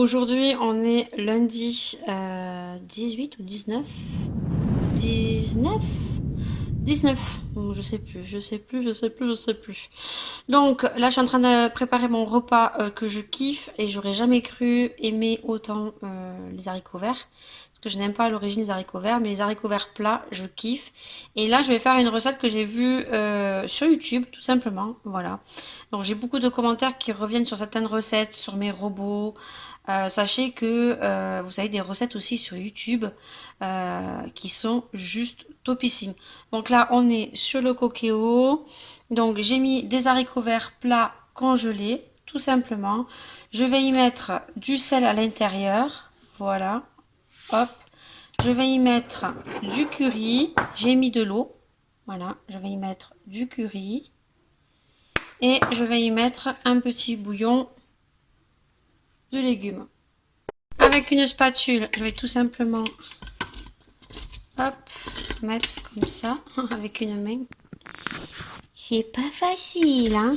Aujourd'hui, on est lundi 18 ou 19? 19? 19. Bon, je sais plus, je sais plus, je sais plus, je sais plus. Donc là, je suis en train de préparer mon repas que je kiffe et j'aurais jamais cru aimer autant les haricots verts. Parce que je n'aime pas à l'origine les haricots verts, mais les haricots verts plats, je kiffe. Et là, je vais faire une recette que j'ai vue sur YouTube, tout simplement. Voilà. Donc j'ai beaucoup de commentaires qui reviennent sur certaines recettes, sur mes robots. Sachez que vous avez des recettes aussi sur YouTube qui sont juste topissimes. Donc là, on est sur le Cookéo. Donc j'ai mis des haricots verts plats congelés, tout simplement. Je vais y mettre du sel à l'intérieur. Voilà. Hop. Je vais y mettre du curry. J'ai mis de l'eau. Voilà. Je vais y mettre du curry. Et je vais y mettre un petit bouillon de légumes. Avec une spatule, je vais tout simplement hop, mettre comme ça, avec une main. C'est pas facile, hein.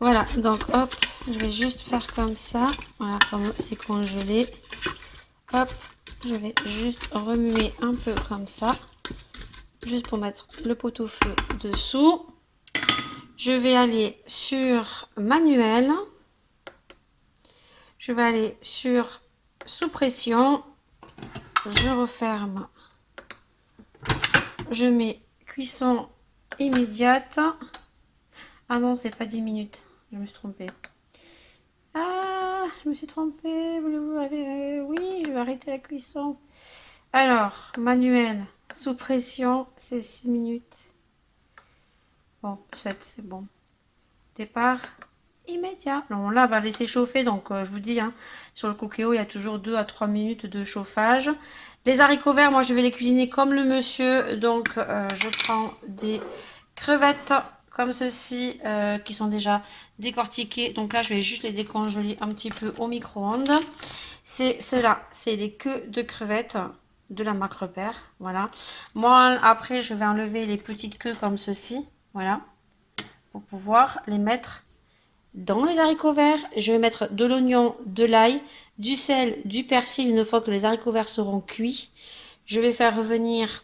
Voilà, donc hop, je vais juste faire comme ça. Voilà, comme c'est congelé. Hop, je vais juste remuer un peu comme ça. Juste pour mettre le pot-au-feu dessous. Je vais aller sur manuel. Je vais aller sur sous pression. Je referme. Je mets cuisson immédiate. Ah non, c'est pas 10 minutes. Je me suis trompée. Ah, je me suis trompée. Voulez-vous arrêter? Oui, je vais arrêter la cuisson. Alors, manuel, sous pression, c'est 6 minutes. Bon, 7, c'est bon. Départ immédiat. Non, là, on va laisser chauffer. Donc, je vous dis, hein, sur le Cookéo, il y a toujours 2 à 3 minutes de chauffage. Les haricots verts, moi, je vais les cuisiner comme le monsieur. Donc, je prends des crevettes comme ceci, qui sont déjà décortiquées. Donc là, je vais juste les décongeler un petit peu au micro-ondes. C'est cela, c'est les queues de crevettes de la marque Repère. Voilà. Moi, après, je vais enlever les petites queues comme ceci. Voilà. Pour pouvoir les mettre dans les haricots verts. Je vais mettre de l'oignon, de l'ail, du sel, du persil une fois que les haricots verts seront cuits. Je vais faire revenir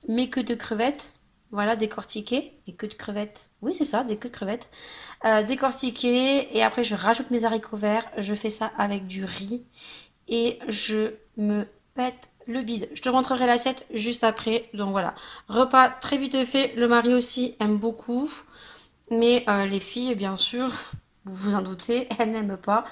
mes queues de crevettes. Voilà, décortiquées. Les queues de crevettes. Oui, c'est ça, des queues de crevettes. Décortiquées. Et après, je rajoute mes haricots verts. Je fais ça avec du riz. Et je me pète le bide. Je te montrerai l'assiette juste après. Donc voilà. Repas très vite fait. Le mari aussi aime beaucoup. Mais les filles, bien sûr, vous vous en doutez, elles n'aiment pas.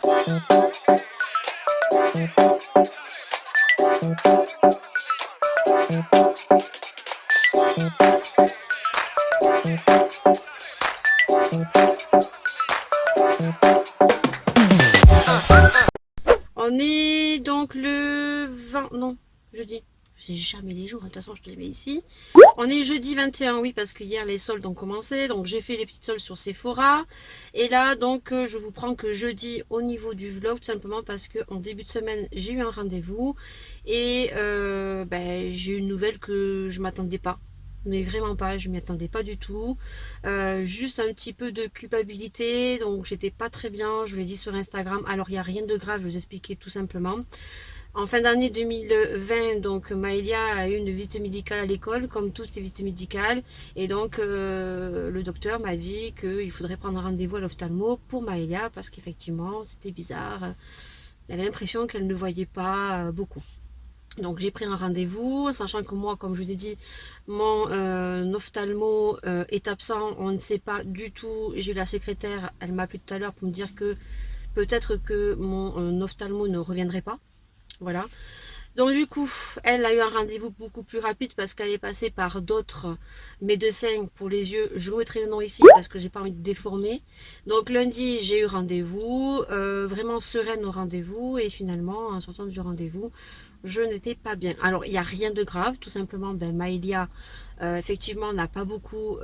On est donc le 20, non, jeudi. Je sais jamais les jours, de toute façon je te les mets ici. On est jeudi 21, oui, parce que hier les soldes ont commencé, donc j'ai fait les petites soldes sur Sephora. Et là, donc, je vous prends que jeudi au niveau du vlog, tout simplement parce que en début de semaine, j'ai eu un rendez-vous. Et j'ai eu une nouvelle que je m'attendais pas. Mais vraiment pas, je m'y attendais pas du tout. Juste un petit peu de culpabilité, donc j'étais pas très bien, je vous l'ai dit sur Instagram. Alors il n'y a rien de grave, je vais vous expliquer tout simplement. En fin d'année 2020, donc Maëlia a eu une visite médicale à l'école, comme toutes les visites médicales. Et donc le docteur m'a dit qu'il faudrait prendre rendez-vous à l'ophtalmo pour Maëlia parce qu'effectivement c'était bizarre. Elle avait l'impression qu'elle ne voyait pas beaucoup. Donc j'ai pris un rendez-vous, sachant que moi, comme je vous ai dit, mon ophtalmo est absent, on ne sait pas du tout. J'ai eu la secrétaire, elle m'a appelé tout à l'heure pour me dire que peut-être que mon ophtalmo ne reviendrait pas. Voilà. Donc du coup, elle a eu un rendez-vous beaucoup plus rapide parce qu'elle est passée par d'autres médecins pour les yeux. Je vous mettrai le nom ici parce que j'ai pas envie de déformer. Donc lundi, j'ai eu rendez-vous, vraiment sereine au rendez-vous et finalement, en sortant du rendez-vous, je n'étais pas bien. Alors, il n'y a rien de grave, tout simplement, Maëlia, effectivement, n'a pas beaucoup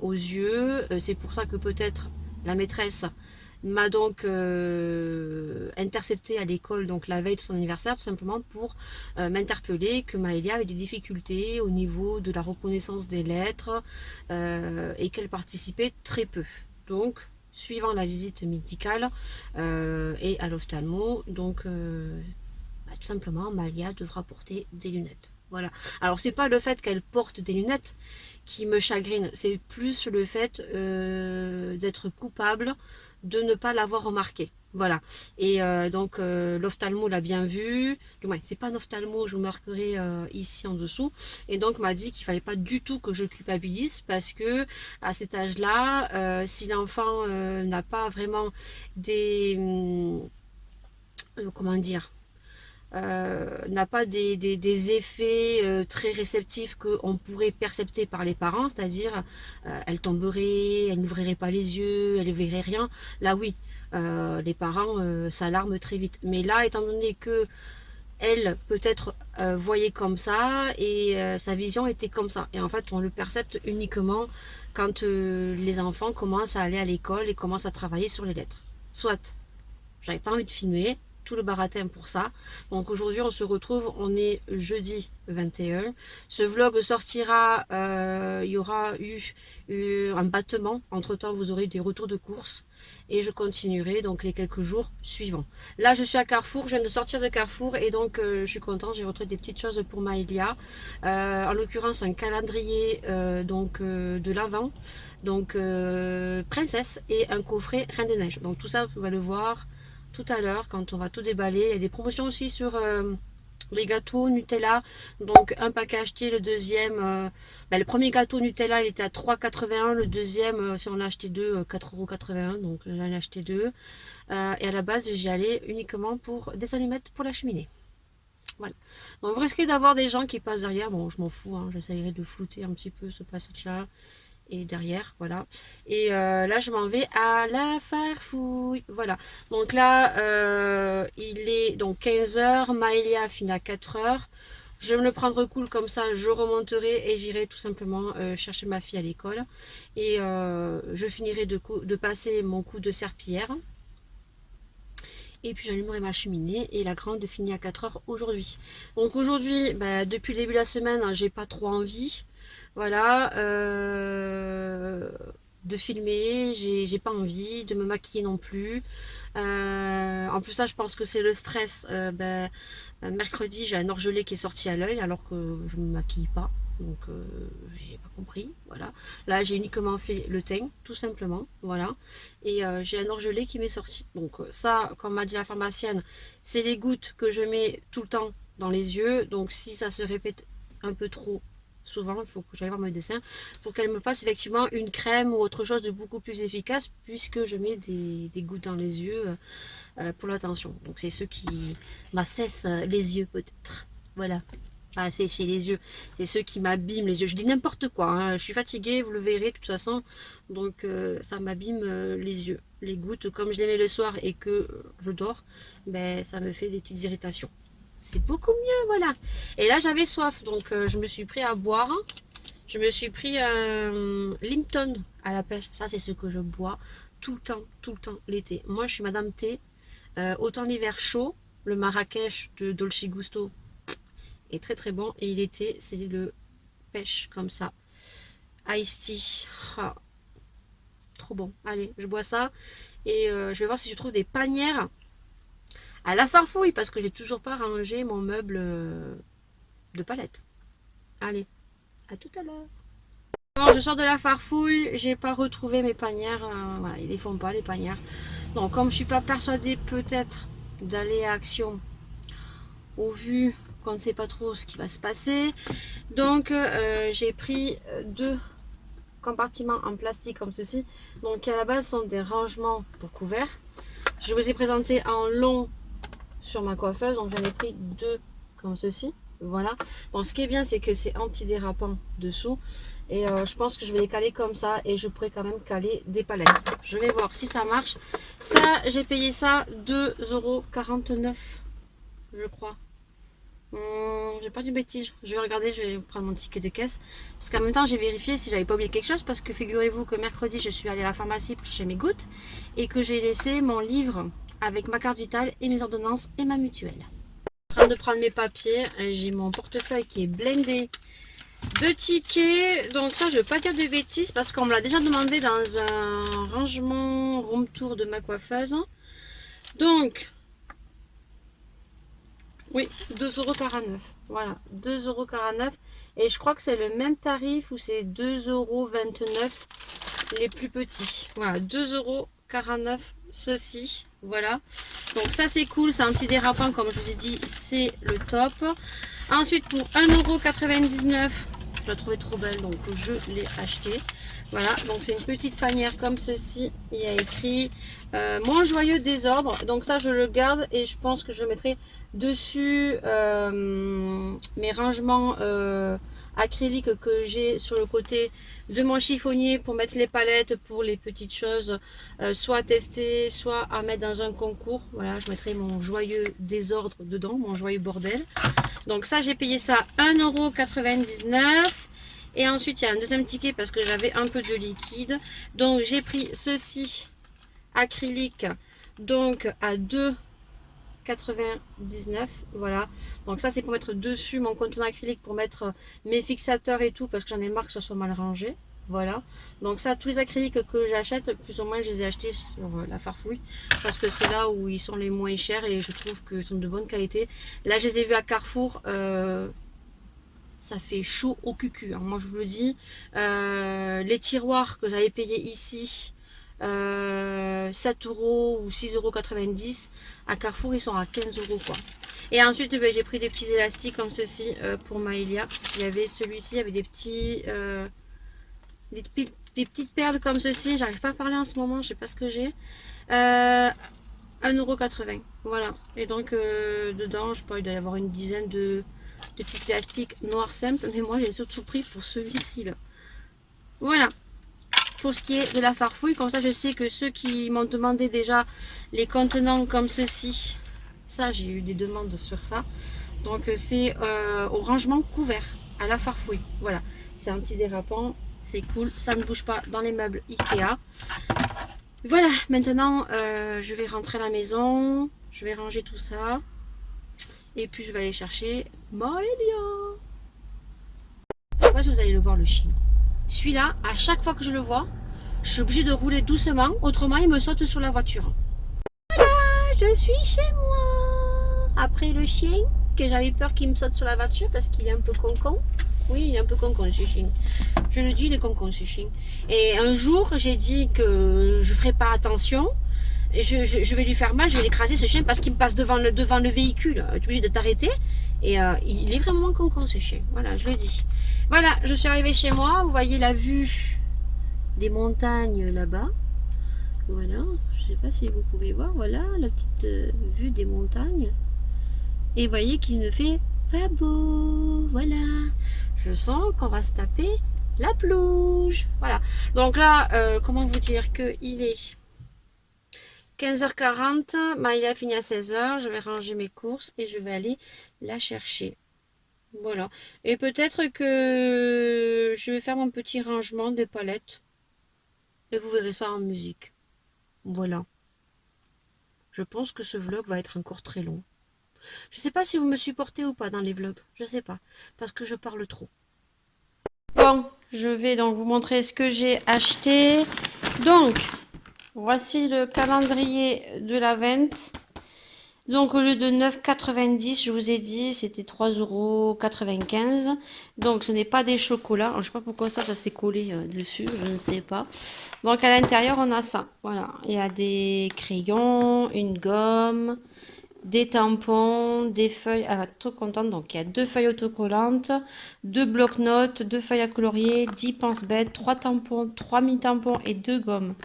aux yeux. C'est pour ça que peut-être la maîtresse m'a donc intercepté à l'école donc la veille de son anniversaire tout simplement pour m'interpeller que Maëlia avait des difficultés au niveau de la reconnaissance des lettres et qu'elle participait très peu. Donc suivant la visite médicale et à l'ophtalmo. Donc tout simplement Malia devra porter des lunettes. Voilà. Alors c'est pas le fait qu'elle porte des lunettes qui me chagrine, c'est plus le fait d'être coupable de ne pas l'avoir remarqué. Voilà. Et donc l'ophtalmo l'a bien vu. Du moins, c'est pas un ophtalmo, je vous marquerai ici en dessous. Et donc m'a dit qu'il fallait pas du tout que je culpabilise parce que à cet âge-là, si l'enfant n'a pas vraiment des comment dire, n'a pas des effets très réceptifs qu'on pourrait percepter par les parents, c'est-à-dire elle tomberait, elle n'ouvrirait pas les yeux, elle ne verrait rien. Là oui, les parents s'alarment très vite. Mais là, étant donné que elle peut-être voyait comme ça et sa vision était comme ça. Et en fait, on le percepte uniquement quand les enfants commencent à aller à l'école et commencent à travailler sur les lettres. Soit j'avais pas envie de filmer, tout le baratin pour ça. Donc aujourd'hui on se retrouve, on est jeudi 21. Ce vlog sortira, il y aura eu un battement. Entre temps vous aurez des retours de course et je continuerai donc les quelques jours suivants. Là je suis à Carrefour, je viens de sortir de Carrefour et donc je suis contente, j'ai retrouvé des petites choses pour Maëlia. En l'occurrence un calendrier de l'Avent, donc princesse, et un coffret Reine des Neiges. Donc tout ça on va le voir tout à l'heure quand on va tout déballer. Il y a des promotions aussi sur les gâteaux Nutella. Donc un paquet acheté, le deuxième, le premier gâteau Nutella il était à 3,81, le deuxième si on l'a acheté deux, 4,81 €, donc j'en ai acheté deux. Et à la base j'y allais uniquement pour des allumettes pour la cheminée. Voilà. Donc vous risquez d'avoir des gens qui passent derrière. Bon, je m'en fous, hein, j'essaierai de flouter un petit peu ce passage-là. Et derrière, voilà. Et là, je m'en vais à la farfouille. Voilà. Donc là, il est donc 15 h. Maëlia finit à 4 h. Je vais me le prendre cool comme ça. Je remonterai et j'irai tout simplement chercher ma fille à l'école. Et je finirai de passer mon coup de serpillière. Et puis j'allumerai ma cheminée et la grande finit à 4 h aujourd'hui. Donc aujourd'hui, depuis le début de la semaine, hein, j'ai pas trop envie. Voilà. De filmer, j'ai pas envie, de me maquiller non plus. En plus là je pense que c'est le stress. Mercredi j'ai un orgelé qui est sorti à l'œil alors que je me maquille pas. Donc j'ai pas compris, voilà. Là j'ai uniquement fait le teint, tout simplement, voilà. Et j'ai un orgelé qui m'est sorti. Donc ça, comme m'a dit la pharmacienne, c'est les gouttes que je mets tout le temps dans les yeux. Donc si ça se répète un peu trop souvent, il faut que j'aille voir mon médecin pour qu'elle me passe effectivement une crème ou autre chose de beaucoup plus efficace, puisque je mets des gouttes dans les yeux pour la tension. Donc c'est ceux qui m'affaissent les yeux peut-être, voilà. Pas sécher les yeux, c'est ceux qui m'abîment les yeux. Je dis n'importe quoi, hein. Je suis fatiguée, vous le verrez de toute façon, donc ça m'abîme les yeux. Les gouttes, comme je les mets le soir et que je dors, ça me fait des petites irritations. C'est beaucoup mieux, voilà. Et là j'avais soif, donc je me suis pris à boire. Je me suis pris un Lipton à la pêche. Ça c'est ce que je bois tout le temps l'été. Moi je suis madame thé. Autant l'hiver chaud, le Marrakech de Dolce Gusto est très très bon, et l'été c'est le pêche comme ça, iced tea, trop bon. Allez, je bois ça et je vais voir si je trouve des panières à la farfouille parce que j'ai toujours pas rangé mon meuble de palette. Allez, à tout à l'heure. Bon, je sors de la farfouille, j'ai pas retrouvé mes panières, voilà, ils les font pas les panières. Donc comme je suis pas persuadée peut-être d'aller à Action au vu qu'on ne sait pas trop ce qui va se passer, donc j'ai pris deux compartiments en plastique comme ceci, donc qui à la base sont des rangements pour couverts. Je vous ai présenté en long sur ma coiffeuse, donc j'en ai pris deux comme ceci, voilà. Donc ce qui est bien c'est que c'est antidérapant dessous, et je pense que je vais les caler comme ça, et je pourrais quand même caler des palettes. Je vais voir si ça marche. Ça, j'ai payé ça 2,49 €, je crois. J'ai pas du bêtise, je vais regarder, je vais prendre mon ticket de caisse parce qu'en même temps j'ai vérifié si j'avais pas oublié quelque chose, parce que figurez-vous que mercredi je suis allée à la pharmacie pour chercher mes gouttes et que j'ai laissé mon livre avec ma carte vitale et mes ordonnances et ma mutuelle. En train de prendre mes papiers, j'ai mon portefeuille qui est blindé 2 tickets. Donc ça, je ne veux pas dire de bêtises parce qu'on me l'a déjà demandé dans un rangement room tour de ma coiffeuse. Donc, oui, 2,49 €. Voilà, 2,49 €. Et je crois que c'est le même tarif où c'est 2,29 € les plus petits. Voilà, 2,49 € ceci. Voilà. Donc ça c'est cool, c'est antidérapant comme je vous ai dit, c'est le top. Ensuite pour 1,99 €, je la trouvais trop belle donc je l'ai acheté. Voilà, donc c'est une petite panière comme ceci. Il y a écrit mon joyeux désordre. Donc ça je le garde et je pense que je le mettrai dessus mes rangements acryliques que j'ai sur le côté de mon chiffonnier pour mettre les palettes pour les petites choses, soit à tester, soit à mettre dans un concours. Voilà, je mettrai mon joyeux désordre dedans, mon joyeux bordel. Donc ça j'ai payé ça 1,99 €. Et ensuite, il y a un deuxième ticket parce que j'avais un peu de liquide. Donc, j'ai pris ceci acrylique donc à 2,99 €. Voilà. Donc, ça, c'est pour mettre dessus mon contenant acrylique pour mettre mes fixateurs et tout parce que j'en ai marre que ça soit mal rangé. Voilà. Donc, ça, tous les acryliques que j'achète, plus ou moins, je les ai achetés sur la Farfouille parce que c'est là où ils sont les moins chers et je trouve qu'ils sont de bonne qualité. Là, je les ai vus à Carrefour. Ça fait chaud au cucu, hein. Moi je vous le dis. Les tiroirs que j'avais payés ici 7 € ou 6,90 € à Carrefour ils sont à 15 € quoi. Et ensuite ben, j'ai pris des petits élastiques comme ceci pour Maëlia parce qu'il y avait celui-ci, il y avait des petits des petites perles comme ceci. J'arrive pas à parler en ce moment, je sais pas ce que j'ai. 1,80 €. Voilà. Et donc dedans, je sais pas, il doit y avoir une dizaine de petits élastiques noirs simples. Mais moi, j'ai surtout pris pour celui-ci là. Voilà. Pour ce qui est de la farfouille, comme ça, je sais que ceux qui m'ont demandé déjà les contenants comme ceci, ça, j'ai eu des demandes sur ça. Donc, c'est au rangement couvert à la farfouille. Voilà. C'est antidérapant. C'est cool. Ça ne bouge pas dans les meubles Ikea. Voilà, maintenant je vais rentrer à la maison, je vais ranger tout ça et puis je vais aller chercher Maëlia. Je sais pas si vous allez le voir le chien. Celui-là, à chaque fois que je le vois, je suis obligée de rouler doucement, autrement il me saute sur la voiture. Voilà, je suis chez moi. Après le chien, que j'avais peur qu'il me saute sur la voiture parce qu'il est un peu con-con. Oui, il est un peu con-con ce chien. Je le dis, il est con-con ce chien. Et un jour, j'ai dit que je ferai pas attention. Je vais lui faire mal, je vais l'écraser ce chien parce qu'il me passe devant le véhicule. Tu es obligé de t'arrêter. Et il est vraiment con-con ce chien. Voilà, je le dis. Voilà, je suis arrivée chez moi. Vous voyez la vue des montagnes là-bas. Voilà, je sais pas si vous pouvez voir. Voilà, la petite vue des montagnes. Et vous voyez qu'il ne fait pas beau. Voilà. Je sens qu'on va se taper la pelouse. Voilà. Donc là, comment vous dire qu'il est 15h40. Il a fini à 16h. Je vais ranger mes courses et je vais aller la chercher. Voilà. Et peut-être que je vais faire mon petit rangement des palettes. Et vous verrez ça en musique. Voilà. Je pense que ce vlog va être encore très long. Je sais pas si vous me supportez ou pas dans les vlogs. Je sais pas. Parce que je parle trop. Bon, je vais donc vous montrer ce que j'ai acheté. Donc, voici le calendrier de l'Avent. Donc, au lieu de 9,90 €, je vous ai dit, c'était 3,95 €. Donc, ce n'est pas des chocolats. Alors, je ne sais pas pourquoi ça s'est collé dessus. Je ne sais pas. Donc, à l'intérieur, on a ça. Voilà. Il y a des crayons, une gomme, des tampons, des feuilles. Elle va être trop contente. Donc, il y a 2 feuilles autocollantes, 2 bloc-notes, 2 feuilles à colorier, 10 pince-bêtes, 3 tampons, 3 mi-tampons et 2 gommes.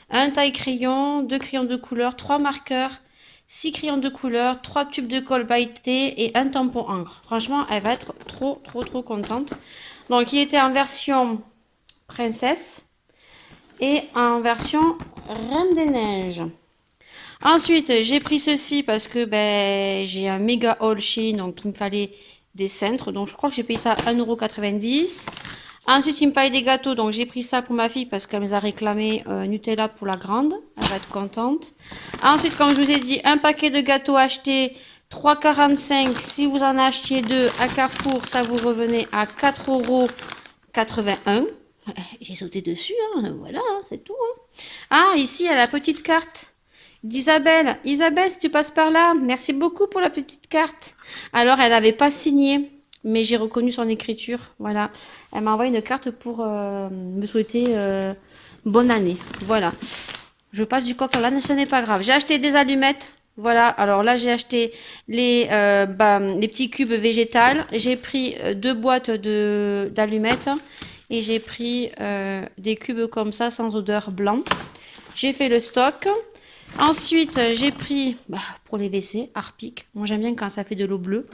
Un taille-crayon, 2 crayons de couleur, 3 marqueurs, 6 crayons de couleur, 3 tubes de colle pailleté et un tampon encre. Franchement, elle va être trop contente. Donc, il était en version princesse et en version Reine des Neiges. Ensuite, j'ai pris ceci parce que j'ai un méga haul Shein, donc il me fallait des cintres. Donc, je crois que j'ai payé ça à 1,90 €. Ensuite, il me fallait des gâteaux, donc j'ai pris ça pour ma fille parce qu'elle me a réclamé Nutella pour la grande. Elle va être contente. Ensuite, comme je vous ai dit, un paquet de gâteaux achetés 3,45 €. Si vous en achetiez deux à Carrefour, ça vous revenait à 4,81 €. J'ai sauté dessus, hein, voilà, hein, c'est tout. Hein. Ah, ici, il y a la petite carte d'Isabelle. Isabelle, si tu passes par là, merci beaucoup pour la petite carte. Alors, elle n'avait pas signé, mais j'ai reconnu son écriture. Voilà. Elle m'a envoyé une carte pour me souhaiter bonne année. Voilà. Je passe du coq à l'âne, ce n'est pas grave. J'ai acheté des allumettes. Voilà, alors là j'ai acheté les petits cubes végétales. J'ai pris deux boîtes d'allumettes et j'ai pris des cubes comme ça sans odeur blanc. J'ai fait le stock. Ensuite j'ai pris pour les WC Harpic. Moi j'aime bien quand ça fait de l'eau bleue.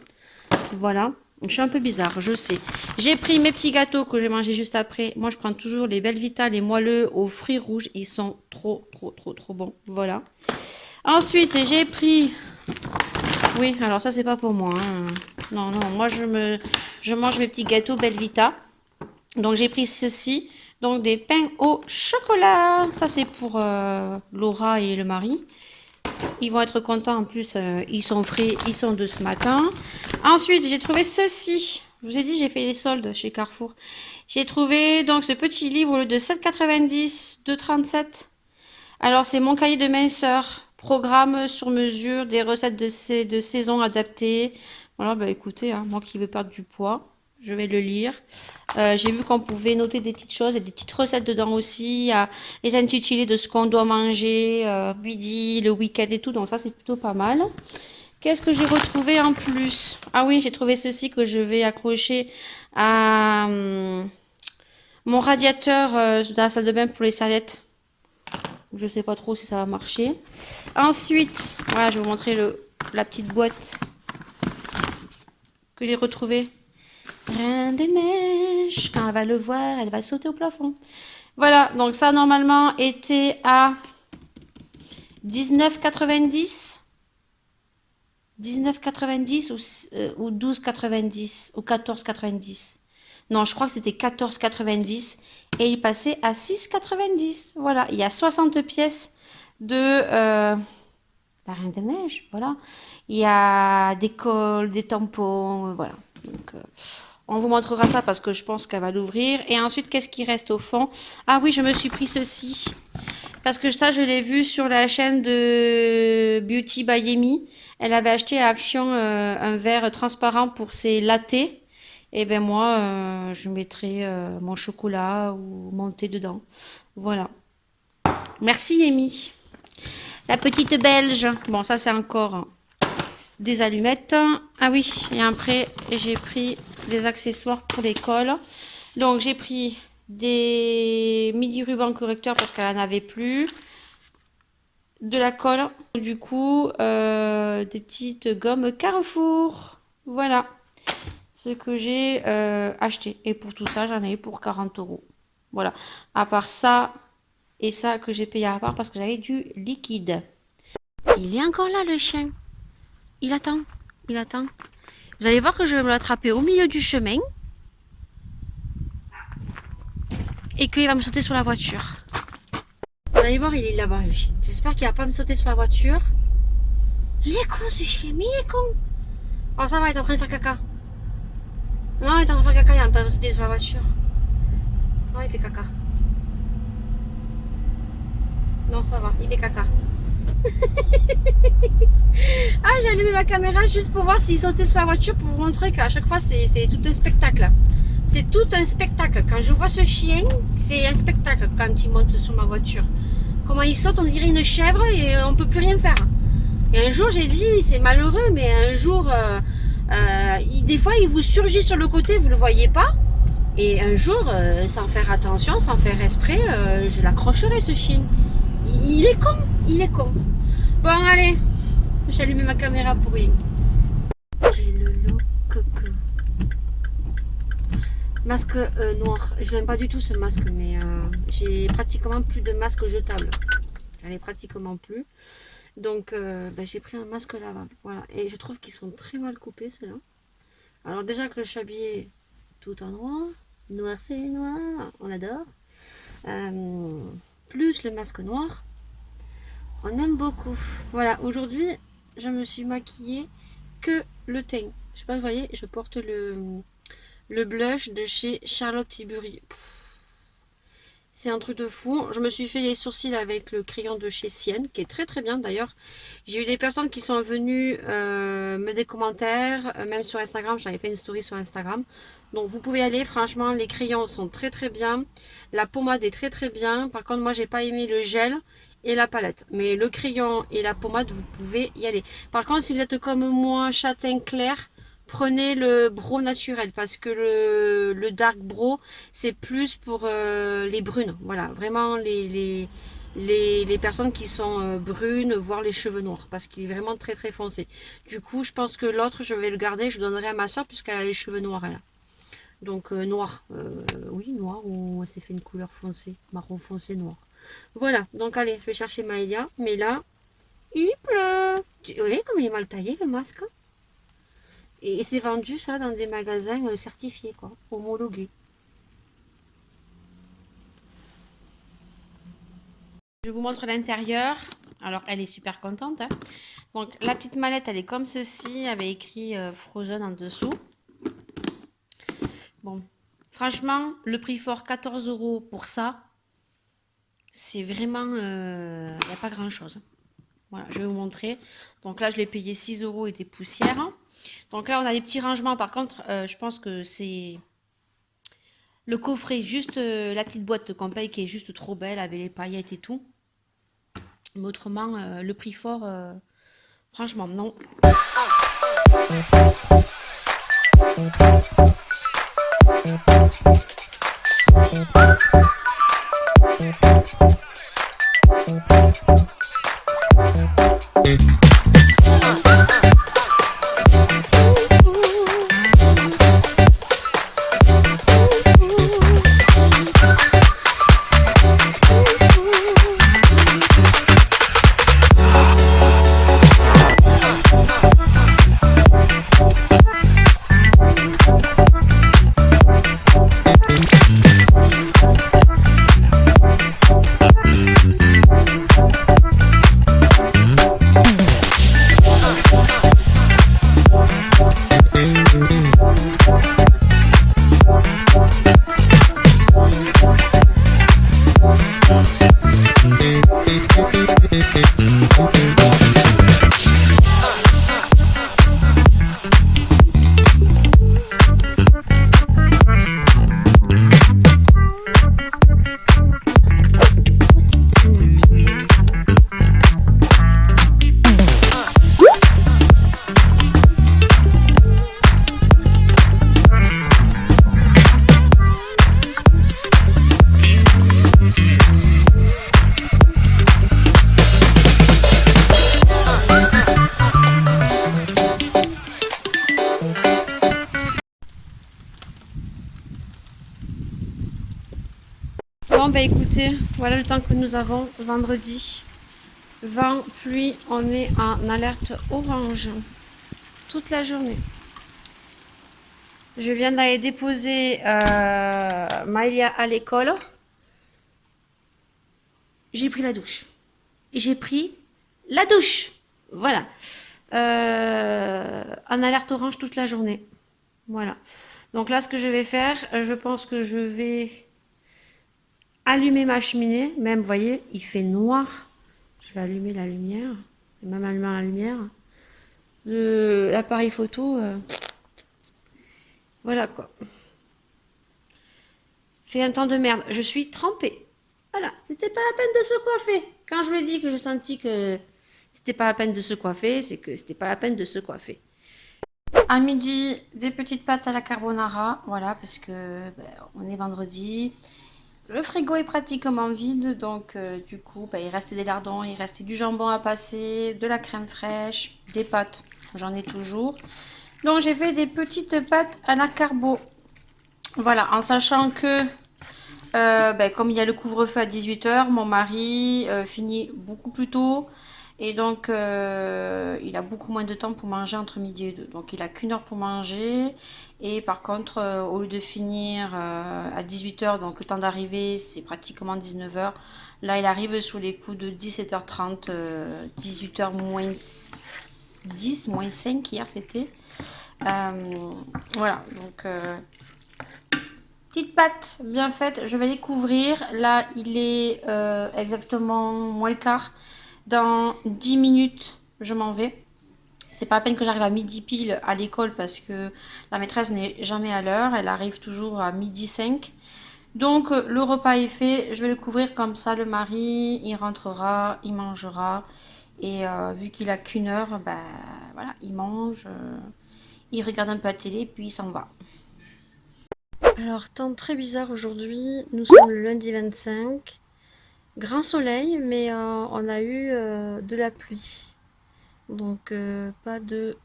Voilà. Je suis un peu bizarre, je sais. J'ai pris mes petits gâteaux que j'ai mangé juste après. Moi, je prends toujours les Belvita, les moelleux aux fruits rouges. Ils sont trop bons. Voilà. Ensuite, j'ai pris... Oui, alors ça, c'est pas pour moi. Hein. Non, non, moi, je mange mes petits gâteaux Belvita. Donc, j'ai pris ceci. Donc, des pains au chocolat. Ça, c'est pour Laura et le mari. Ils vont être contents. En plus, ils sont frais. Ils sont de ce matin. Ensuite, j'ai trouvé ceci. Je vous ai dit, j'ai fait les soldes chez Carrefour. J'ai trouvé donc ce petit livre au lieu de 7,90, 2,37. Alors, c'est mon cahier de minceur. Programme sur mesure, des recettes de saison adaptées. Voilà, bah écoutez, hein, moi qui veux perdre du poids, je vais le lire. J'ai vu qu'on pouvait noter des petites choses et des petites recettes dedans aussi. Les intitulés de ce qu'on doit manger, midi, le week-end et tout. Donc ça, c'est plutôt pas mal. Qu'est-ce que j'ai retrouvé en plus? Ah oui, j'ai trouvé ceci que je vais accrocher à mon radiateur dans la salle de bain pour les serviettes. Je sais pas trop si ça va marcher. Ensuite, voilà, je vais vous montrer la petite boîte que j'ai retrouvée. Reine des neiges, quand elle va le voir, elle va sauter au plafond. Voilà, donc ça normalement était à 19,90. 19,90 ou 12,90 ou 14,90. Non, je crois que c'était 14,90 et il passait à 6,90. Voilà, il y a 60 pièces de la Reine des Neiges. Voilà, il y a des cols, des tampons, voilà. Donc, on vous montrera ça parce que je pense qu'elle va l'ouvrir. Et ensuite, qu'est-ce qui reste au fond? Ah oui, je me suis pris ceci. Parce que ça, je l'ai vu sur la chaîne de Beauty by Yemi. Elle avait acheté à Action un verre transparent pour ses lattés. Et ben moi, je mettrai mon chocolat ou mon thé dedans. Voilà. Merci Yemi. La petite belge. Bon, ça c'est encore des allumettes. Ah oui, et après, j'ai pris des accessoires pour l'école. Donc, j'ai pris des midi rubans correcteurs parce qu'elle n'en avait plus. De la colle, du coup, des petites gommes Carrefour. Voilà ce que j'ai acheté. Et pour tout ça, j'en ai eu pour 40 €. Voilà. À part ça et ça que j'ai payé à part parce que j'avais du liquide. Il est encore là, le chien. Il attend. Il attend. Vous allez voir que je vais me l'attraper au milieu du chemin. Et qu'il va me sauter sur la voiture. Vous allez voir, il est là-bas, le chien. J'espère qu'il va pas me sauter sur la voiture. Il est con, ce chien, mais il est con. Oh, ça va, il est en train de faire caca. Non, il est en train de faire caca, il va pas me sauter sur la voiture. Non, il fait caca. Non, ça va, il fait caca. Ah, j'ai allumé ma caméra juste pour voir s'il sautait sur la voiture pour vous montrer qu'à chaque fois, c'est tout un spectacle. C'est tout un spectacle. Quand je vois ce chien, c'est un spectacle quand il monte sur ma voiture. Comment il saute, on dirait une chèvre et on peut plus rien faire. Et un jour, j'ai dit, c'est malheureux, mais un jour, des fois, il vous surgit sur le côté, vous le voyez pas. Et un jour, sans faire attention, sans faire exprès, je l'accrocherai, ce chien. Il est con, il est con. Bon, allez, j'ai allumé ma caméra pour rien. J'ai le look que... Masque noir. Je n'aime pas du tout ce masque, mais j'ai pratiquement plus de masque jetable. J'en ai pratiquement plus. Donc j'ai pris un masque lavable. Voilà. Et je trouve qu'ils sont très mal coupés, ceux-là. Alors déjà que je suis habillée tout en noir. Noir c'est noir. On adore. Plus le masque noir. On aime beaucoup. Voilà. Aujourd'hui, je me suis maquillée que le teint. Je sais pas, vous voyez, je porte le blush de chez Charlotte Tilbury. C'est un truc de fou. Je me suis fait les sourcils avec le crayon de chez Sienne, qui est très très bien d'ailleurs. J'ai eu des personnes qui sont venues me des commentaires, même sur Instagram. J'avais fait une story sur Instagram. Donc vous pouvez aller, franchement, les crayons sont très très bien. La pommade est très très bien. Par contre, moi j'ai pas aimé le gel et la palette. Mais le crayon et la pommade, vous pouvez y aller. Par contre, si vous êtes comme moi, châtain clair, prenez le Bro naturel parce que le Dark Bro, c'est plus pour les brunes. Voilà, vraiment les personnes qui sont brunes, voire les cheveux noirs, parce qu'il est vraiment très très foncé. Du coup, je pense que l'autre, je vais le garder, je donnerai à ma soeur puisqu'elle a les cheveux noirs, elle. Donc noir, oui, noir, ou elle s'est fait une couleur foncée, marron foncé noir. Voilà, donc allez, je vais chercher Maëlia, mais là, il pleut. Vous voyez comme il est mal taillé le masque? Et c'est vendu ça dans des magasins certifiés, quoi, homologués. Je vous montre l'intérieur. Alors, elle est super contente, hein. Donc, la petite mallette, elle est comme ceci, avec écrit Frozen en dessous. Bon, franchement, le prix fort, 14 € pour ça, c'est vraiment, il n'y a pas grand-chose. Voilà, je vais vous montrer. Donc là, je l'ai payé 6 € et des poussières. Donc là, on a des petits rangements. Par contre, je pense que c'est le coffret, juste la petite boîte qu'on paye qui est juste trop belle avec les paillettes et tout. Mais autrement, le prix fort, franchement, non. Bon, bah écoutez, voilà le temps que nous avons vendredi. Vent, pluie, on est en alerte orange toute la journée. Je viens d'aller déposer Maëlia à l'école. J'ai pris la douche. J'ai pris la douche. Voilà. En alerte orange toute la journée. Voilà. Donc là, ce que je vais faire, je pense que je vais allumer ma cheminée. Même, vous voyez, il fait noir. Je vais allumer la lumière. Même allumant la lumière. L'appareil photo. Voilà quoi. Fait un temps de merde. Je suis trempée. Voilà. C'était pas la peine de se coiffer. Quand je lui ai dit que j'ai senti que c'était pas la peine de se coiffer, c'est que c'était pas la peine de se coiffer. À midi, des petites pâtes à la carbonara. Voilà, parce que on est vendredi. Le frigo est pratiquement vide, donc du coup, il restait des lardons, il restait du jambon à passer, de la crème fraîche, des pâtes, j'en ai toujours. Donc j'ai fait des petites pâtes à la carbo. Voilà, en sachant que comme il y a le couvre-feu à 18 h, mon mari finit beaucoup plus tôt. Et donc, il a beaucoup moins de temps pour manger entre midi et 2. Donc, il a qu'1 heure pour manger. Et par contre, au lieu de finir à 18 h, donc le temps d'arriver, c'est pratiquement 19 h. Là, il arrive sous les coups de 17 h 30, 18 h moins 10, moins 5 hier c'était. Voilà, donc petite pâte bien faite, je vais les couvrir. Là, il est exactement moins le quart. Dans 10 minutes, je m'en vais. C'est pas à peine que j'arrive à midi pile à l'école parce que la maîtresse n'est jamais à l'heure. Elle arrive toujours à midi 5. Donc le repas est fait. Je vais le couvrir comme ça. Le mari, il rentrera, il mangera. Et vu qu'il a qu'une heure, ben voilà, il mange, il regarde un peu la télé, puis il s'en va. Alors, temps très bizarre aujourd'hui. Nous sommes le lundi 25. Grand soleil, mais on a eu de la pluie. Donc, pas de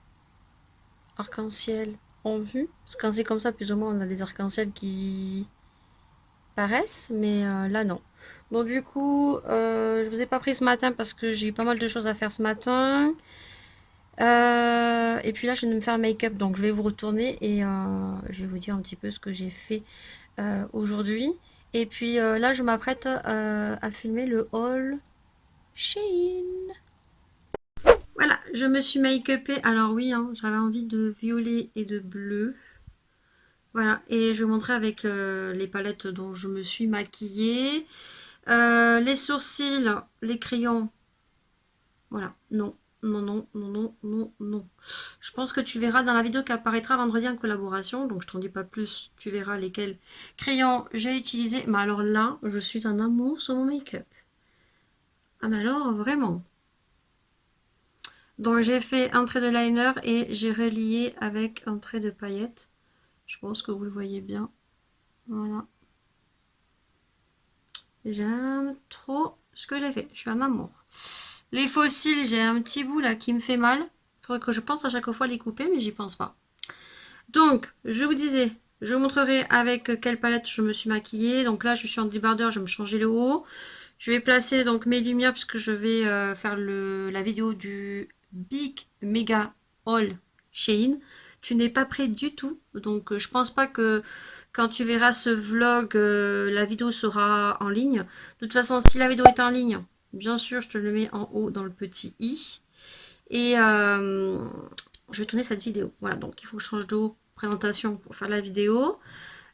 arc-en-ciel en vue. Parce que quand c'est comme ça, plus ou moins, on a des arcs-en-ciel qui paraissent, mais là, non. Donc, du coup, je vous ai pas pris ce matin parce que j'ai eu pas mal de choses à faire ce matin. Et puis là, je viens de me faire un make-up, donc je vais vous retourner et je vais vous dire un petit peu ce que j'ai fait aujourd'hui. Et puis là, je m'apprête à filmer le haul Shein. Voilà, je me suis make-upée. Alors oui, hein, j'avais envie de violet et de bleu. Voilà, et je vais vous montrer avec les palettes dont je me suis maquillée. Les sourcils, les crayons. Voilà, non, non, non, non, non, non, non. Je pense que tu verras dans la vidéo qui apparaîtra vendredi en collaboration. Donc je t'en dis pas plus, tu verras lesquels crayons j'ai utilisé. Mais alors là, je suis en amour sur mon make-up. Ah mais alors, vraiment. Donc j'ai fait un trait de liner et j'ai relié avec un trait de paillettes. Je pense que vous le voyez bien. Voilà. J'aime trop ce que j'ai fait. Je suis en amour. Les fossiles, j'ai un petit bout là qui me fait mal. Il faudrait que je pense à chaque fois les couper, mais j'y pense pas. Donc, je vous disais, je vous montrerai avec quelle palette je me suis maquillée. Donc là, je suis en débardeur, je vais me changer le haut. Je vais placer donc mes lumières puisque je vais faire la vidéo du Big Mega Haul Shein. Tu n'es pas prêt du tout, donc je pense pas que quand tu verras ce vlog, la vidéo sera en ligne. De toute façon, si la vidéo est en ligne, bien sûr, je te le mets en haut dans le petit i. Et je vais tourner cette vidéo. Voilà, donc il faut que je change de haut présentation pour faire la vidéo.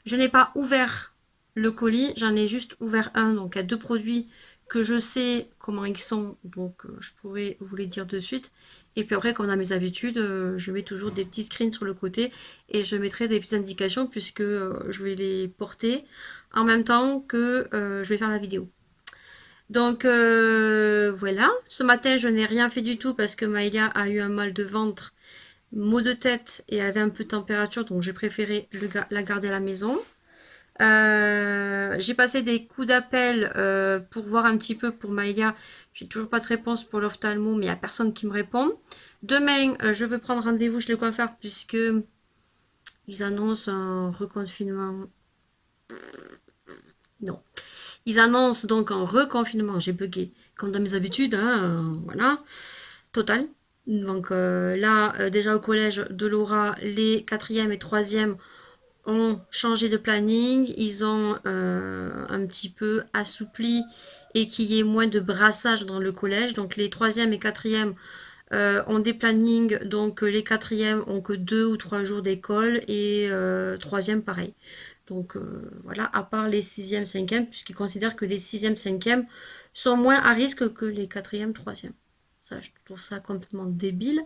Je n'ai pas ouvert le colis, j'en ai juste ouvert un. Donc il y a deux produits que je sais comment ils sont, donc je pourrais vous les dire de suite. Et puis après, comme dans mes habitudes, je mets toujours des petits screens sur le côté et je mettrai des petites indications puisque je vais les porter en même temps que je vais faire la vidéo. Donc voilà, ce matin je n'ai rien fait du tout parce que Maëlia a eu un mal de ventre, maux de tête et avait un peu de température, donc j'ai préféré la garder à la maison. J'ai passé des coups d'appel pour voir un petit peu pour Maëlia. J'ai toujours pas de réponse pour l'ophtalmo, mais il n'y a personne qui me répond. Demain, je vais prendre rendez-vous chez le coiffeur puisque ils annoncent un reconfinement. Non. Ils annoncent donc un reconfinement. J'ai bugué. Comme dans mes habitudes, hein, voilà. Total. Donc là, déjà au collège de Laura, les 4e et 3e ont changé de planning, ils ont un petit peu assoupli et qu'il y ait moins de brassage dans le collège. Donc les 3e et 4e ont des plannings, donc les 4e ont que 2 ou 3 jours d'école et 3e pareil. Donc voilà, à part les 6e, 5e, puisqu'ils considèrent que les 6e, 5e sont moins à risque que les 4e, 3e. Ça, je trouve ça complètement débile.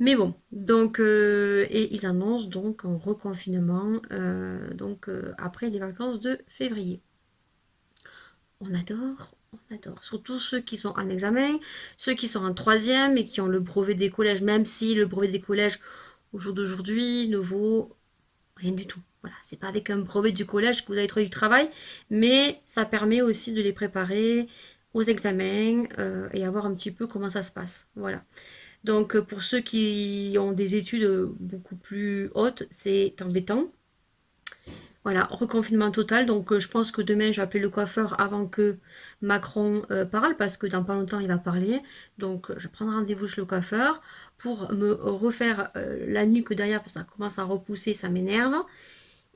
Mais bon, donc, et ils annoncent donc un reconfinement donc, après les vacances de février. On adore, on adore. Surtout ceux qui sont en examen, ceux qui sont en 3e et qui ont le brevet des collèges, même si le brevet des collèges au jour d'aujourd'hui ne vaut rien du tout. Voilà, c'est pas avec un brevet du collège que vous allez trouver du travail, mais ça permet aussi de les préparer aux examens et avoir un petit peu comment ça se passe. Voilà. Donc pour ceux qui ont des études beaucoup plus hautes, c'est embêtant. Voilà, reconfinement total. Donc je pense que demain, je vais appeler le coiffeur avant que Macron parle, parce que dans pas longtemps, il va parler. Donc je prends rendez-vous chez le coiffeur pour me refaire la nuque derrière, parce que ça commence à repousser, ça m'énerve.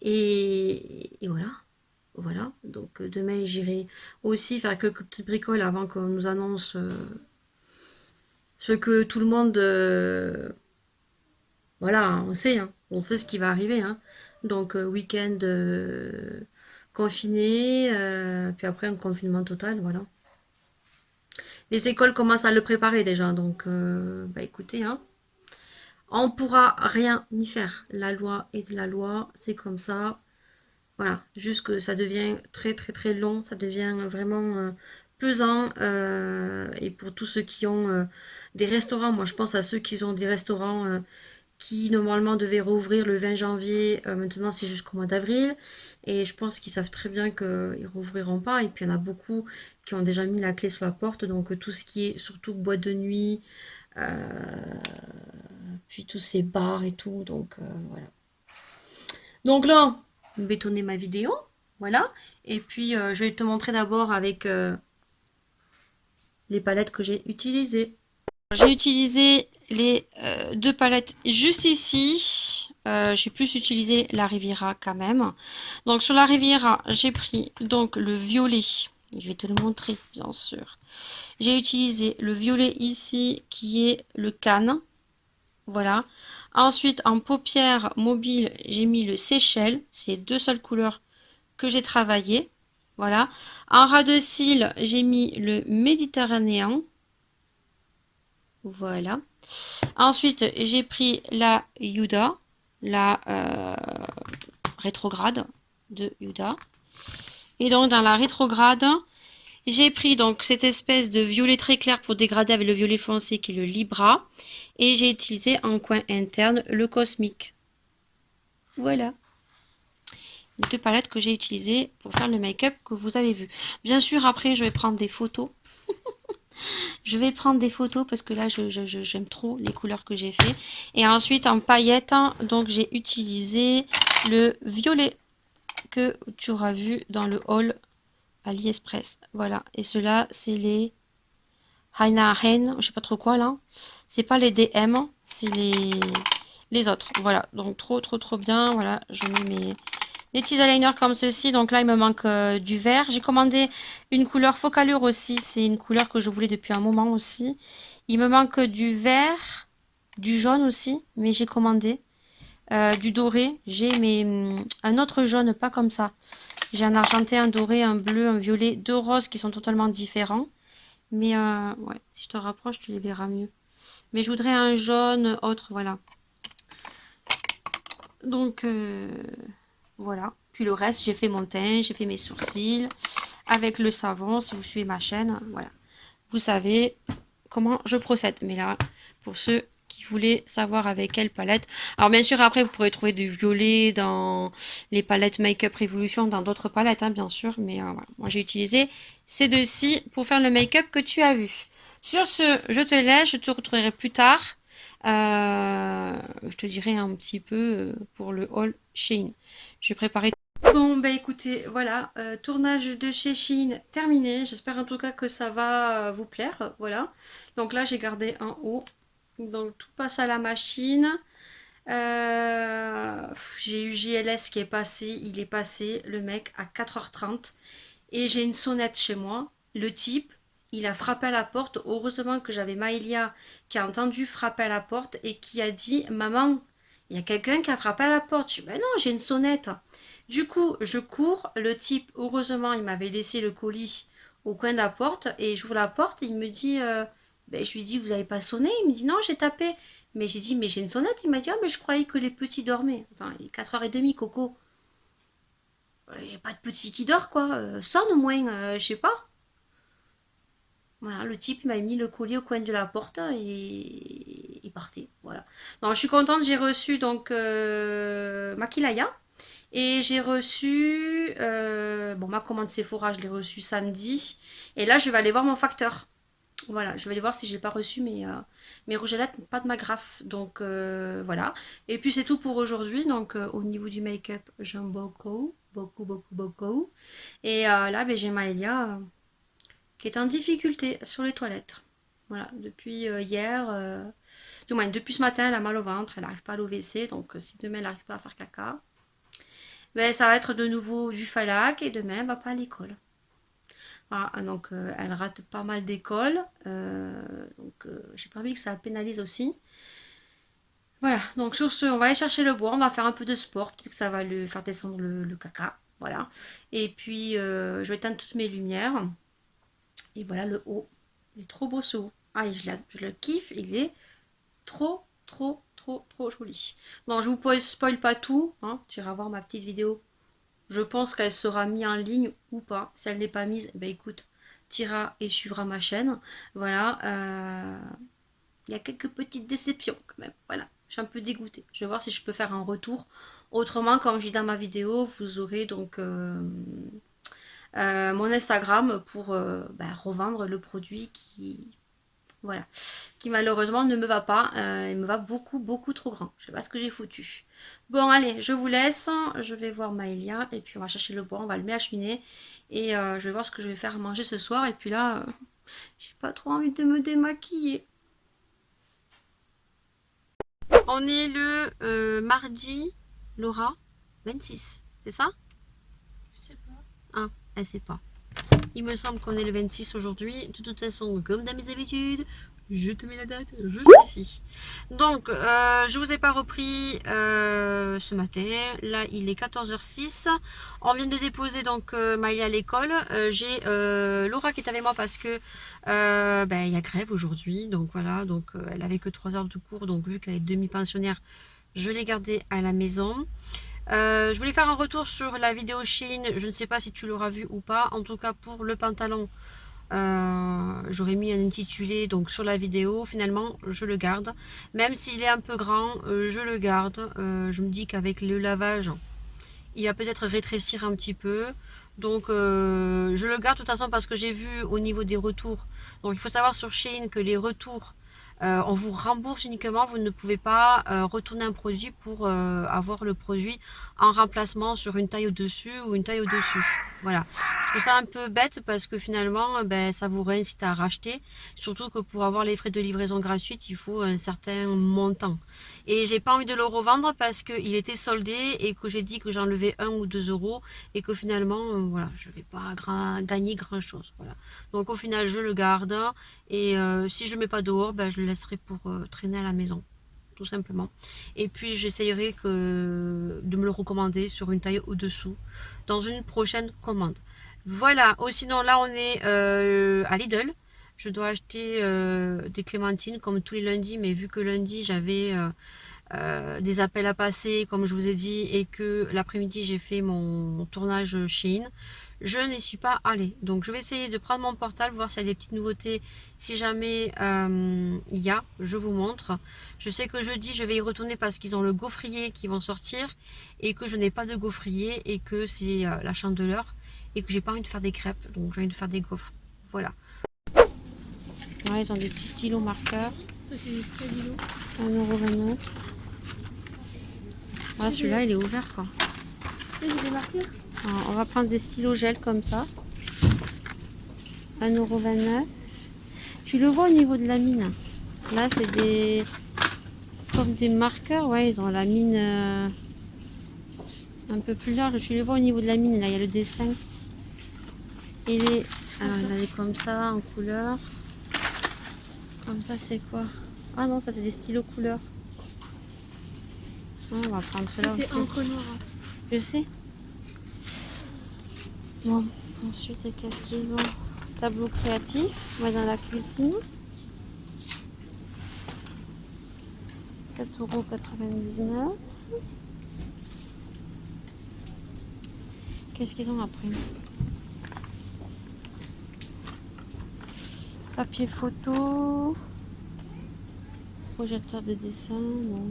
Et voilà. Voilà. Donc demain, j'irai aussi faire quelques petites bricoles avant qu'on nous annonce Ce que tout le monde... voilà, on sait, hein. On sait ce qui va arriver, hein. Donc, week-end confiné, puis après un confinement total, voilà. Les écoles commencent à le préparer déjà, donc bah écoutez, hein, on pourra rien y faire. La loi est de la loi, c'est comme ça. Voilà, juste que ça devient très très très long, ça devient vraiment pesant. Et pour tous ceux qui ont des restaurants, moi je pense à ceux qui ont des restaurants qui normalement devaient rouvrir le 20 janvier, maintenant c'est jusqu'au mois d'avril. Et je pense qu'ils savent très bien qu'ils ne rouvriront pas. Et puis il y en a beaucoup qui ont déjà mis la clé sur la porte. Donc tout ce qui est surtout boîte de nuit, euh, puis tous ces bars et tout. Donc voilà. Donc là, je vais tourner ma vidéo. Voilà. Et puis je vais te montrer d'abord avec les palettes que j'ai utilisées. J'ai utilisé les deux palettes juste ici. J'ai plus utilisé la Riviera quand même. Donc sur la Riviera, j'ai pris donc le violet. Je vais te le montrer bien sûr. J'ai utilisé le violet ici qui est le Cannes. Voilà. Ensuite en paupière mobile, j'ai mis le Seychelles. C'est les deux seules couleurs que j'ai travaillées. Voilà. En ras de cils, j'ai mis le Méditerranéen. Voilà. Ensuite, j'ai pris la Yuda, la rétrograde de Yuda. Et donc, dans la rétrograde, j'ai pris donc cette espèce de violet très clair pour dégrader avec le violet foncé qui est le Libra. Et j'ai utilisé en coin interne le Cosmique. Voilà. Les deux palettes que j'ai utilisées pour faire le make-up que vous avez vu. Bien sûr, après, je vais prendre des photos. Je vais prendre des photos parce que là, j'aime trop les couleurs que j'ai fait. Et ensuite, en paillettes, donc j'ai utilisé le violet que tu auras vu dans le haul AliExpress. Voilà. Et ceux-là, c'est les Haina Hen, je sais pas trop quoi là. C'est pas les DM, c'est les autres. Voilà. Donc trop, trop, trop bien. Voilà. Je mets mes petits eyeliners comme ceci. Donc là, il me manque du vert. J'ai commandé une couleur Focalure aussi. C'est une couleur que je voulais depuis un moment aussi. Il me manque du vert, du jaune aussi, mais j'ai commandé. Du doré. J'ai un autre jaune, pas comme ça. J'ai un argenté, un doré, un bleu, un violet, deux roses qui sont totalement différents. Mais ouais, si je te rapproche, tu les verras mieux. Mais je voudrais un jaune autre, voilà. Donc, voilà. Puis le reste, j'ai fait mon teint, j'ai fait mes sourcils avec le savon. Si vous suivez ma chaîne, voilà. Vous savez comment je procède. Mais là, pour ceux qui voulaient savoir avec quelle palette. Alors bien sûr, après, vous pourrez trouver du violet dans les palettes Make-up Revolution, dans d'autres palettes, hein, bien sûr. Mais voilà. Moi, j'ai utilisé ces deux-ci pour faire le make-up que tu as vu. Sur ce, je te laisse. Je te retrouverai plus tard. Je te dirai un petit peu pour le haul Shein. Je vais préparer. Bon, bah écoutez, voilà, tournage de chez Shein terminé. J'espère en tout cas que ça va vous plaire. Voilà. Donc là, j'ai gardé en haut. Donc tout passe à la machine. J'ai eu JLS qui est passé. Il est passé, le mec, à 4h30. Et j'ai une sonnette chez moi. Le type, il a frappé à la porte. Heureusement que j'avais Maëlia qui a entendu frapper à la porte et qui a dit: Maman, il y a quelqu'un qui a frappé à la porte. Je dis: Ben non, j'ai une sonnette. Du coup, je cours. Le type, heureusement, il m'avait laissé le colis au coin de la porte. Et j'ouvre la porte. Et il me dit ben, je lui dis: Vous n'avez pas sonné? Il me dit: Non, j'ai tapé. Mais j'ai dit: Mais j'ai une sonnette. Il m'a dit: Ah, mais je croyais que les petits dormaient. Attends, il est 4h30, Coco. Il n'y a pas de petit qui dort, quoi. Sonne au moins, je sais pas. Voilà, le type m'a mis le collier au coin de la porte et il partait. Voilà. Donc, je suis contente, j'ai reçu donc Makilaya. Et j'ai reçu, bon, ma commande Sephora, je l'ai reçue samedi. Et là, je vais aller voir mon facteur. Voilà, je vais aller voir si j'ai pas reçu mes rouges à lèvres, pas de m'agrafe. Donc voilà. Et puis c'est tout pour aujourd'hui. Donc au niveau du make-up, j'aime beaucoup, beaucoup, beaucoup, beaucoup. Et là, ben, j'ai Maëlia qui est en difficulté sur les toilettes. Voilà, depuis hier, du moins depuis ce matin, elle a mal au ventre, elle n'arrive pas à aller au WC. Donc si demain elle n'arrive pas à faire caca, ben, ça va être de nouveau du falac et demain elle va pas à l'école. Voilà, donc elle rate pas mal d'écoles. Donc j'ai pas envie que ça pénalise aussi. Voilà, donc sur ce, on va aller chercher le bois, on va faire un peu de sport, peut-être que ça va lui faire descendre le caca. Voilà. Et puis je vais éteindre toutes mes lumières. Et voilà le haut. Il est trop beau ce haut. Ah, je le kiffe, il est trop, trop, trop, trop joli. Non, je vous spoil pas tout. Hein. Tu iras voir ma petite vidéo. Je pense qu'elle sera mise en ligne ou pas. Si elle n'est pas mise, ben écoute, tu iras et suivras ma chaîne. Voilà. Il y a quelques petites déceptions quand même. Voilà. Je suis un peu dégoûtée. Je vais voir si je peux faire un retour. Autrement, comme je dis dans ma vidéo, vous aurez donc mon Instagram pour revendre le produit voilà, qui malheureusement ne me va pas. Il me va beaucoup, beaucoup trop grand. Je sais pas ce que j'ai foutu. Bon, allez, je vous laisse. Je vais voir Maëlia et puis on va chercher le bois, on va allumer la cheminée et je vais voir ce que je vais faire à manger ce soir. Et puis là, j'ai pas trop envie de me démaquiller. On est le mardi, Laura, 26, c'est ça? Je sais pas. Ah, elle sait pas. Il me semble qu'on est le 26 aujourd'hui. De toute façon, comme dans mes habitudes, je te mets la date juste ici. Donc, je vous ai pas repris ce matin. Là, il est 14h06. On vient de déposer donc Maïa à l'école. J'ai Laura qui est avec moi parce que il y a grève aujourd'hui. Donc voilà, donc elle avait que 3 heures de cours. Donc vu qu'elle est demi-pensionnaire, je l'ai gardée à la maison. Je voulais faire un retour sur la vidéo Shein, je ne sais pas si tu l'auras vu ou pas, en tout cas pour le pantalon, j'aurais mis un intitulé donc sur la vidéo, finalement je le garde, même s'il est un peu grand, je le garde, je me dis qu'avec le lavage, il va peut-être rétrécir un petit peu, donc je le garde de toute façon parce que j'ai vu au niveau des retours, donc il faut savoir sur Shein que les retours, on vous rembourse uniquement, vous ne pouvez pas retourner un produit pour avoir le produit en remplacement sur une taille au-dessus ou une taille au-dessus. Voilà. Je trouve ça un peu bête parce que finalement, ça vous réincite à racheter. Surtout que pour avoir les frais de livraison gratuite, il faut un certain montant. Et j'ai pas envie de le revendre parce qu'il était soldé et que j'ai dit que j'enlevais 1 ou 2 euros et que finalement, voilà, je vais pas gagner grand chose. Voilà. Donc au final, je le garde. Et si je le mets pas dehors, je le laisserai pour traîner à la maison, tout simplement. Et puis j'essayerai de me le recommander sur une taille au-dessous dans une prochaine commande. Voilà. Oh, sinon là on est à Lidl. Je dois acheter des clémentines comme tous les lundis, mais vu que lundi j'avais des appels à passer, comme je vous ai dit, et que l'après-midi j'ai fait mon tournage Shein, je n'y suis pas allée. Donc je vais essayer de prendre mon portable, voir s'il y a des petites nouveautés. Si jamais il y a, je vous montre. Je sais que jeudi je vais y retourner parce qu'ils ont le gaufrier qui vont sortir et que je n'ai pas de gaufrier et que c'est la chandeleur et que j'ai pas envie de faire des crêpes, donc j'ai envie de faire des gaufres. Voilà. Ouais, ils ont des petits stylos marqueurs. C'est des stylos. 1,29 €. Ah, celui-là il est ouvert quoi. C'est des marqueurs. Alors, on va prendre des stylos gel comme ça. 1,29 €. Tu le vois au niveau de la mine. Là c'est des comme des marqueurs. Ouais, ils ont la mine un peu plus large. Tu le vois au niveau de la mine. Là il y a le dessin. Il est, alors, il est comme ça en couleur. Comme ça c'est quoi? Ah non, ça c'est des stylos couleur. On va prendre cela aussi. C'est encre noire. Je sais. Bon, ensuite, qu'est-ce qu'ils ont? Tableau créatif, on va dans la cuisine. 7,99 €. Qu'est-ce qu'ils ont après? Papier photo. Projecteur de dessin, non.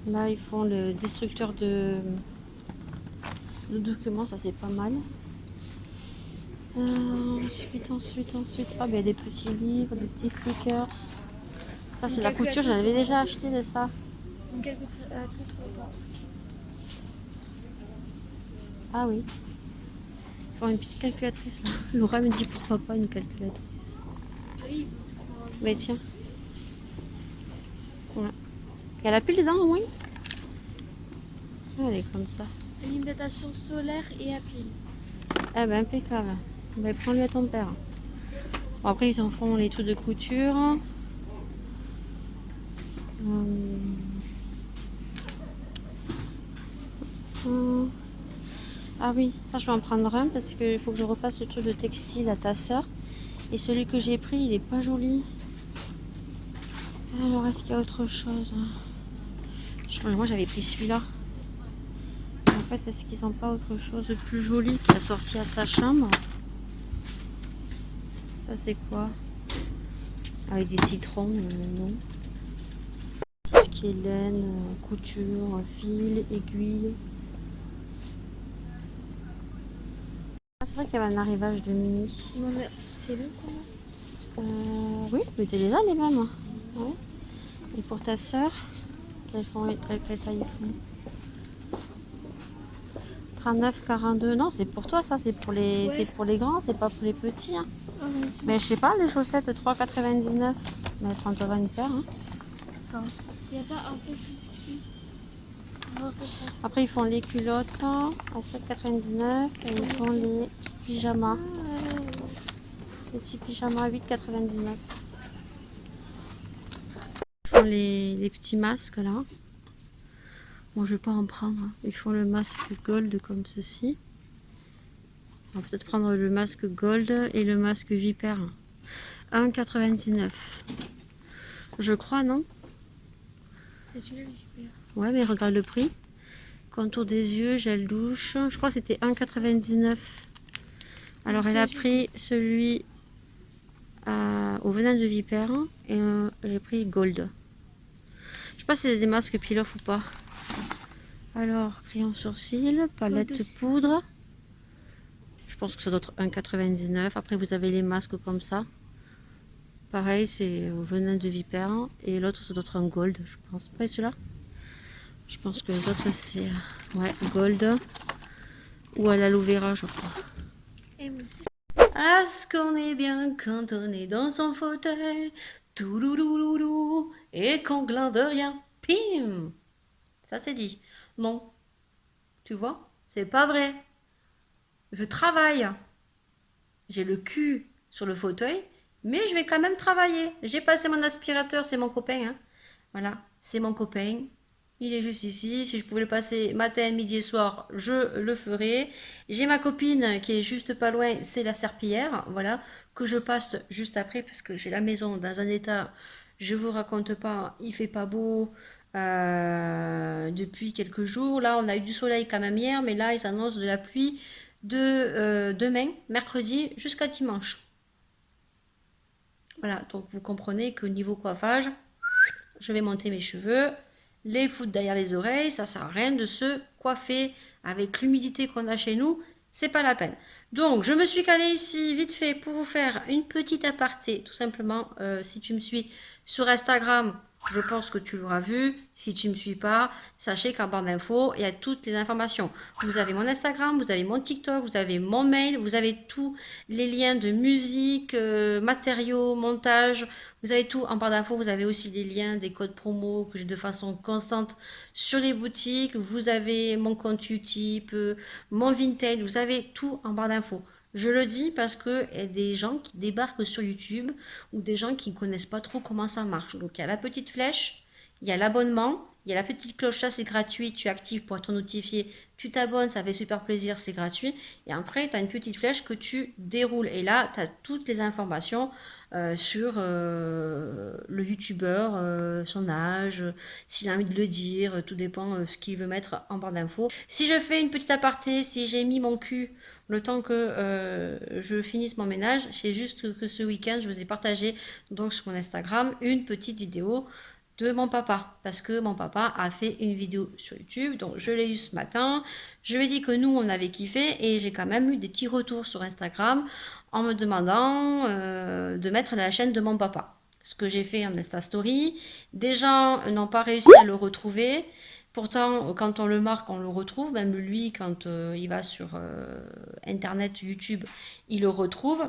Là, ils font le destructeur de documents, ça c'est pas mal. Ensuite. Ah, ben des petits livres, des petits stickers. Ça, c'est la couture, j'en avais déjà acheté de ça. Une calculatrice pour pas. Ah oui. Pour une petite calculatrice là. Laura me dit pourquoi pas une calculatrice. Oui. Mais tiens. Voilà. Il y a la pile dedans au moins? Ah, elle est comme ça. Alimentation solaire et à pile. Ah ben impeccable. Ben, prends-lui à ton père. Bon, après, ils en font les trucs de couture. Hum. Ah oui, ça je vais en prendre un parce qu'il faut que je refasse le truc de textile à ta soeur. Et celui que j'ai pris, il est pas joli. Alors, est-ce qu'il y a autre chose? Moi, j'avais pris celui-là. En fait, est-ce qu'ils n'ont pas autre chose de plus joli qui a sorti à sa chambre? Ça, c'est quoi? Avec des citrons, non. Tout ce qui est laine, couture, fil, aiguille. Ah, c'est vrai qu'il y avait un arrivage de mini. C'est long quand même. Oui, mais tu les as les mêmes. Ouais. Et pour ta soeur, quelle taille ils font? 39, 42. Non, c'est pour toi, ça, c'est pour les, c'est pour les grands, c'est pas pour les petits. Hein. Ah, ouais, Mais je sais pas, les chaussettes 3,99. Mais 30 euros une paire. Hein. d'accord. Il n'y a pas un peu plus petit. Non, c'est ça. Après, ils font les culottes à 7,99 et ils font les pyjamas. Les petits pyjamas à 8,99. Ils font les petits masques là. Bon, je vais pas en prendre. Hein. Ils font le masque gold comme ceci. On va peut-être prendre le masque gold et le masque vipère. 1,99. Je crois, non? C'est celui-là le super. Ouais, mais regarde le prix. Contour des yeux, gel douche. Je crois que c'était 1,99. Alors, elle a pris celui au venin de vipère et j'ai pris gold. Je sais pas si c'est des masques peel-off ou pas. Alors, crayon sourcil, palette poudre. Je pense que ça doit être 1,99. Après, vous avez les masques comme ça. Pareil, c'est au venin de vipère. Et l'autre, ça doit être un gold, je pense. Pas celui-là. Je pense que les autres, c'est ouais, gold. Ou à l'aloe vera, je crois. Et moi aussi. Est-ce qu'on est bien quand on est dans son fauteuil? Touloulouloulou. Et qu'on glande de rien. Pim! Ça, c'est dit. Non. Tu vois? C'est pas vrai. Je travaille. J'ai le cul sur le fauteuil, mais je vais quand même travailler. J'ai passé mon aspirateur, c'est mon copain. Hein. Voilà, c'est mon copain. Il est juste ici. Si je pouvais le passer matin, midi et soir, je le ferais. J'ai ma copine qui est juste pas loin, c'est la serpillière. Voilà, que je passe juste après parce que j'ai la maison dans un état, je vous raconte pas, il fait pas beau. Depuis quelques jours. Là, on a eu du soleil quand même hier, mais là, ils annoncent de la pluie de demain, mercredi, jusqu'à dimanche. Voilà, donc vous comprenez que niveau coiffage, je vais monter mes cheveux, les foutre derrière les oreilles, ça sert à rien de se coiffer avec l'humidité qu'on a chez nous, c'est pas la peine. Donc je me suis calée ici vite fait pour vous faire une petite aparté, tout simplement. Si tu me suis sur Instagram, je pense que tu l'auras vu. Si tu ne me suis pas, sachez qu'en barre d'infos, il y a toutes les informations. Vous avez mon Instagram, vous avez mon TikTok, vous avez mon mail, vous avez tous les liens de musique, matériaux, montage. Vous avez tout en barre d'infos. Vous avez aussi des liens, des codes promo que j'ai de façon constante sur les boutiques. Vous avez mon compte Utip, mon Vinted. Vous avez tout en barre d'infos. Je le dis parce que il y a des gens qui débarquent sur YouTube ou des gens qui ne connaissent pas trop comment ça marche. Donc il y a la petite flèche, il y a l'abonnement, il y a la petite cloche, ça c'est gratuit, tu actives pour être notifié, tu t'abonnes, ça fait super plaisir, c'est gratuit. Et après, tu as une petite flèche que tu déroules. Et là, tu as toutes les informations sur le youtubeur, son âge, s'il a envie de le dire, tout dépend ce qu'il veut mettre en barre d'infos. Si je fais une petite aparté, si j'ai mis mon cul le temps que je finisse mon ménage, c'est juste que ce week-end, je vous ai partagé donc sur mon Instagram une petite vidéo de mon papa, parce que mon papa a fait une vidéo sur YouTube, donc je l'ai eu ce matin, je lui ai dit que nous on avait kiffé, et j'ai quand même eu des petits retours sur Instagram en me demandant de mettre la chaîne de mon papa. Ce que j'ai fait en Insta Story, des gens n'ont pas réussi à le retrouver, pourtant quand on le marque on le retrouve, même lui quand il va sur Internet, YouTube, il le retrouve.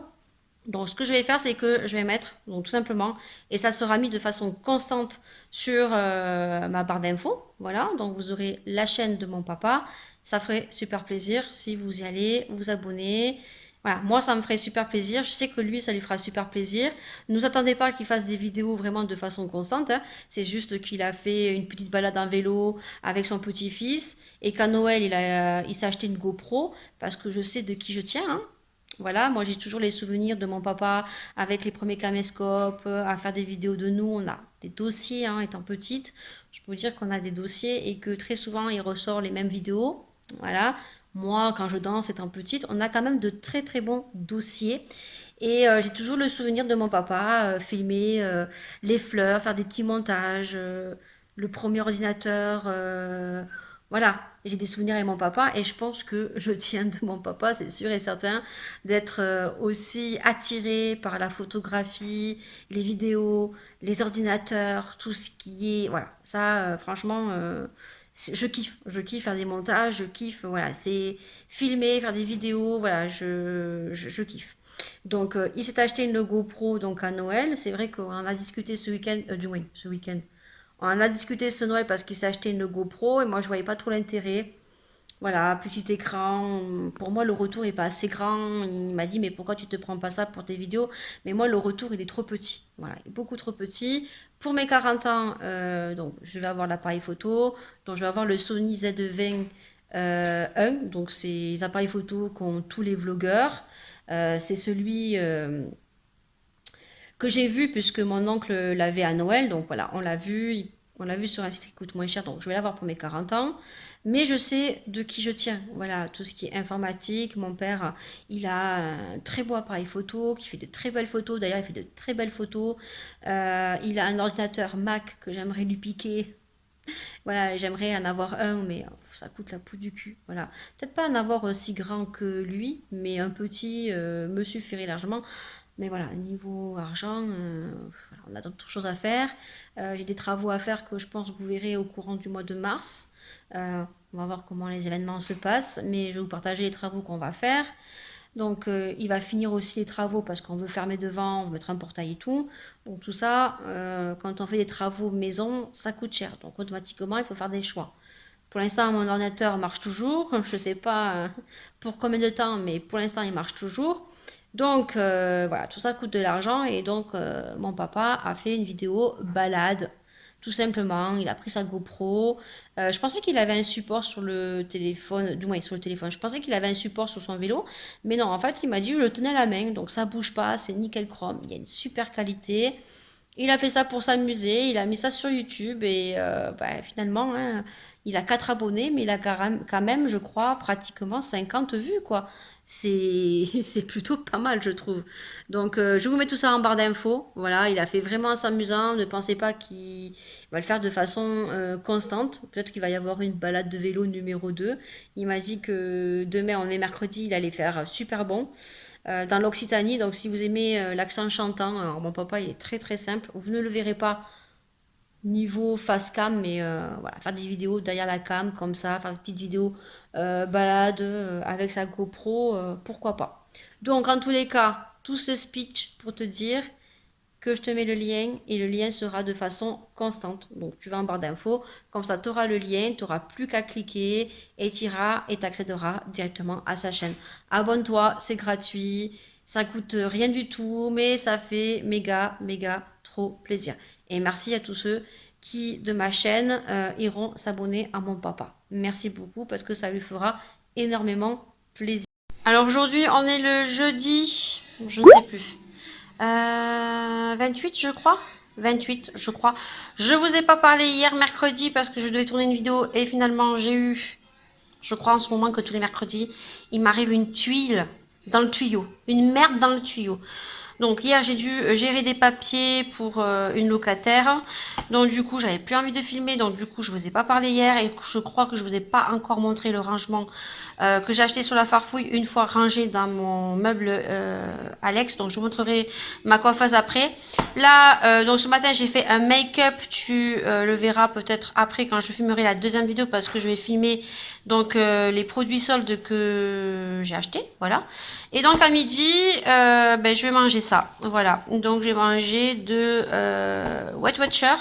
Donc, ce que je vais faire, c'est que je vais mettre, donc tout simplement, et ça sera mis de façon constante sur ma barre d'infos. Voilà, donc vous aurez la chaîne de mon papa. Ça ferait super plaisir si vous y allez, vous abonnez Voilà, moi ça me ferait super plaisir, je sais que lui ça lui fera super plaisir. Ne nous attendez pas qu'il fasse des vidéos vraiment de façon constante, hein. C'est juste qu'il a fait une petite balade en vélo avec son petit-fils et qu'à Noël il s'est acheté une GoPro parce que je sais de qui je tiens, hein. Voilà, moi j'ai toujours les souvenirs de mon papa avec les premiers caméscopes, à faire des vidéos de nous. On a des dossiers, hein, étant petite. Je peux vous dire qu'on a des dossiers et que très souvent il ressort les mêmes vidéos. Voilà, moi quand je danse étant petite, on a quand même de très très bons dossiers. Et j'ai toujours le souvenir de mon papa filmer les fleurs, faire des petits montages, le premier ordinateur. Voilà, j'ai des souvenirs avec mon papa et je pense que je tiens de mon papa, c'est sûr et certain, d'être aussi attirée par la photographie, les vidéos, les ordinateurs, tout ce qui est... Voilà, ça franchement, je kiffe faire des montages, je kiffe, voilà, c'est filmer, faire des vidéos, voilà, je kiffe. Donc, il s'est acheté une GoPro donc à Noël. C'est vrai qu'on en a discuté ce week-end, du moins ce week-end. On en a discuté ce Noël parce qu'il s'est acheté une GoPro et moi je voyais pas trop l'intérêt. Voilà, petit écran. Pour moi, le retour est pas assez grand. Il m'a dit, mais pourquoi tu te prends pas ça pour tes vidéos? Mais moi, le retour, il est trop petit. Voilà, il est beaucoup trop petit. Pour mes 40 ans, donc je vais avoir l'appareil photo. Donc je vais avoir le Sony Z20 1. Donc c'est les appareils photo qu'ont tous les vlogueurs. C'est celui que j'ai vu puisque mon oncle l'avait à Noël. Donc voilà, on l'a vu sur un site qui coûte moins cher. Donc je vais l'avoir pour mes 40 ans. Mais je sais de qui je tiens. Voilà, tout ce qui est informatique. Mon père, il a un très beau appareil photo qui fait de très belles photos. D'ailleurs, il fait de très belles photos. Il a un ordinateur Mac que j'aimerais lui piquer. Voilà, j'aimerais en avoir un, mais ça coûte la peau du cul. Voilà. Peut-être pas en avoir aussi grand que lui, mais un petit me suffirait largement. Mais voilà, niveau argent, voilà, on a d'autres choses à faire. J'ai des travaux à faire que je pense que vous verrez au courant du mois de mars. On va voir comment les événements se passent, mais je vais vous partager les travaux qu'on va faire. Donc, il va finir aussi les travaux parce qu'on veut fermer devant, on veut mettre un portail et tout. Donc, tout ça, quand on fait des travaux maison, ça coûte cher. Donc, automatiquement, il faut faire des choix. Pour l'instant, mon ordinateur marche toujours. Je ne sais pas pour combien de temps, mais pour l'instant, il marche toujours. Donc, voilà, tout ça coûte de l'argent. Et donc, mon papa a fait une vidéo balade. Tout simplement, il a pris sa GoPro. Je pensais qu'il avait un support sur le téléphone, du moins sur le téléphone. Je pensais qu'il avait un support sur son vélo, mais non, en fait, il m'a dit je le tenais à la main, donc ça bouge pas, c'est nickel chrome, il y a une super qualité. Il a fait ça pour s'amuser, il a mis ça sur YouTube et bah, finalement, hein, il a 4 abonnés, mais il a quand même, je crois, pratiquement 50 vues, quoi. C'est plutôt pas mal, je trouve. Donc, je vous mets tout ça en barre d'infos. Voilà, il a fait vraiment en s'amusant. Ne pensez pas qu'il va le faire de façon constante. Peut-être qu'il va y avoir une balade de vélo numéro 2. Il m'a dit que demain, on est mercredi, il allait faire super bon dans l'Occitanie. Donc, si vous aimez l'accent chantant, alors mon papa, il est très très simple. Vous ne le verrez pas niveau face cam, mais voilà, faire des vidéos derrière la cam comme ça, faire des petites vidéos balade avec sa GoPro, pourquoi pas. Donc, en tous les cas, tout ce speech pour te dire que je te mets le lien et le lien sera de façon constante. Donc tu vas en barre d'infos, comme ça tu auras le lien, tu n'auras plus qu'à cliquer et tu iras et tu accéderas directement à sa chaîne. Abonne-toi, c'est gratuit, ça coûte rien du tout, mais ça fait méga, méga trop plaisir. Et merci à tous ceux qui de ma chaîne iront s'abonner à mon papa. Merci beaucoup parce que ça lui fera énormément plaisir. Alors aujourd'hui on est le jeudi, je ne sais plus. 28 je crois. 28 je crois. Je vous ai pas parlé hier mercredi parce que je devais tourner une vidéo et finalement j'ai eu, je crois en ce moment que tous les mercredis, il m'arrive une tuile dans le tuyau. Une merde dans le tuyau. Donc hier j'ai dû gérer des papiers pour une locataire. Donc du coup j'avais plus envie de filmer. Donc du coup je vous ai pas parlé hier. Et je crois que je vous ai pas encore montré le rangement que j'ai acheté sur la Farfouille une fois rangé dans mon meuble Alex. Donc je vous montrerai ma coiffeuse après. Là donc ce matin j'ai fait un make-up. Tu le verras peut-être après quand je filmerai la deuxième vidéo. Parce que je vais filmer donc les produits soldes que j'ai achetés. Voilà. Et donc à midi ben, je vais manger ça. Voilà. Donc je vais manger de Weight Watcher.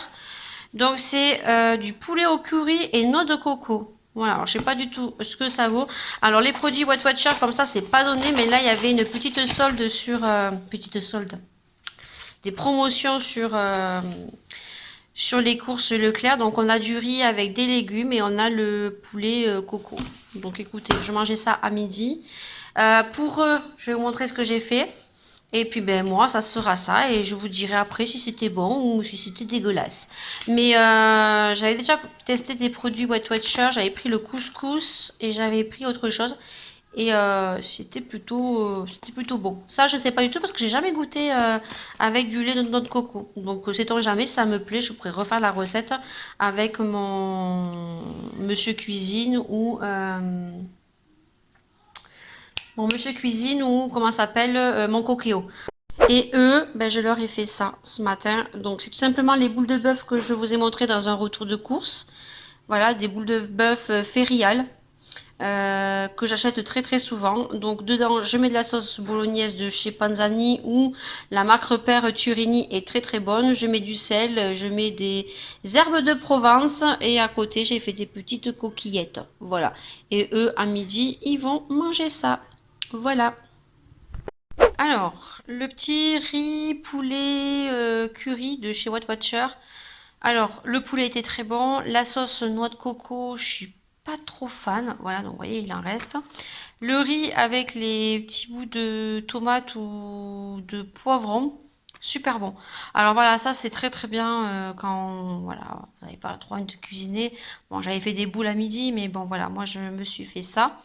Donc c'est du poulet au curry et noix de coco. Voilà, alors je sais pas du tout ce que ça vaut. Alors les produits Weight Watcher comme ça c'est pas donné, mais là il y avait une petite solde sur petite solde, des promotions sur les courses Leclerc. Donc on a du riz avec des légumes et on a le poulet coco. Donc écoutez, je mangeais ça à midi. Pour eux, je vais vous montrer ce que j'ai fait. Et puis ben moi, ça sera ça. Et je vous dirai après si c'était bon ou si c'était dégueulasse. Mais j'avais déjà testé des produits Weight Watcher. J'avais pris le couscous et j'avais pris autre chose. Et c'était plutôt bon. Ça, je sais pas du tout parce que j'ai jamais goûté avec du lait de noix de coco. Donc, sait-on jamais, si ça me plaît, je pourrais refaire la recette avec mon monsieur cuisine ou comment ça s'appelle mon coquéo. Et eux, ben, je leur ai fait ça ce matin. Donc, c'est tout simplement les boules de bœuf que je vous ai montré dans un retour de course. Voilà, des boules de bœuf Ferial. Que j'achète très très souvent. Donc dedans je mets de la sauce bolognaise de chez Panzani ou la marque Repère Turini est très très bonne. Je mets du sel, je mets des herbes de Provence et à côté j'ai fait des petites coquillettes. Voilà. Et eux à midi ils vont manger ça. Voilà. Alors le petit riz poulet curry de chez Weight Watcher. Alors le poulet était très bon. La sauce noix de coco je suis pas trop fan, voilà, donc vous voyez il en reste. Le riz avec les petits bouts de tomates ou de poivron, super bon. Alors voilà, ça c'est très très bien quand voilà, vous n'avez pas trop envie de cuisiner. Bon, j'avais fait des boules à midi, mais bon voilà, moi je me suis fait ça.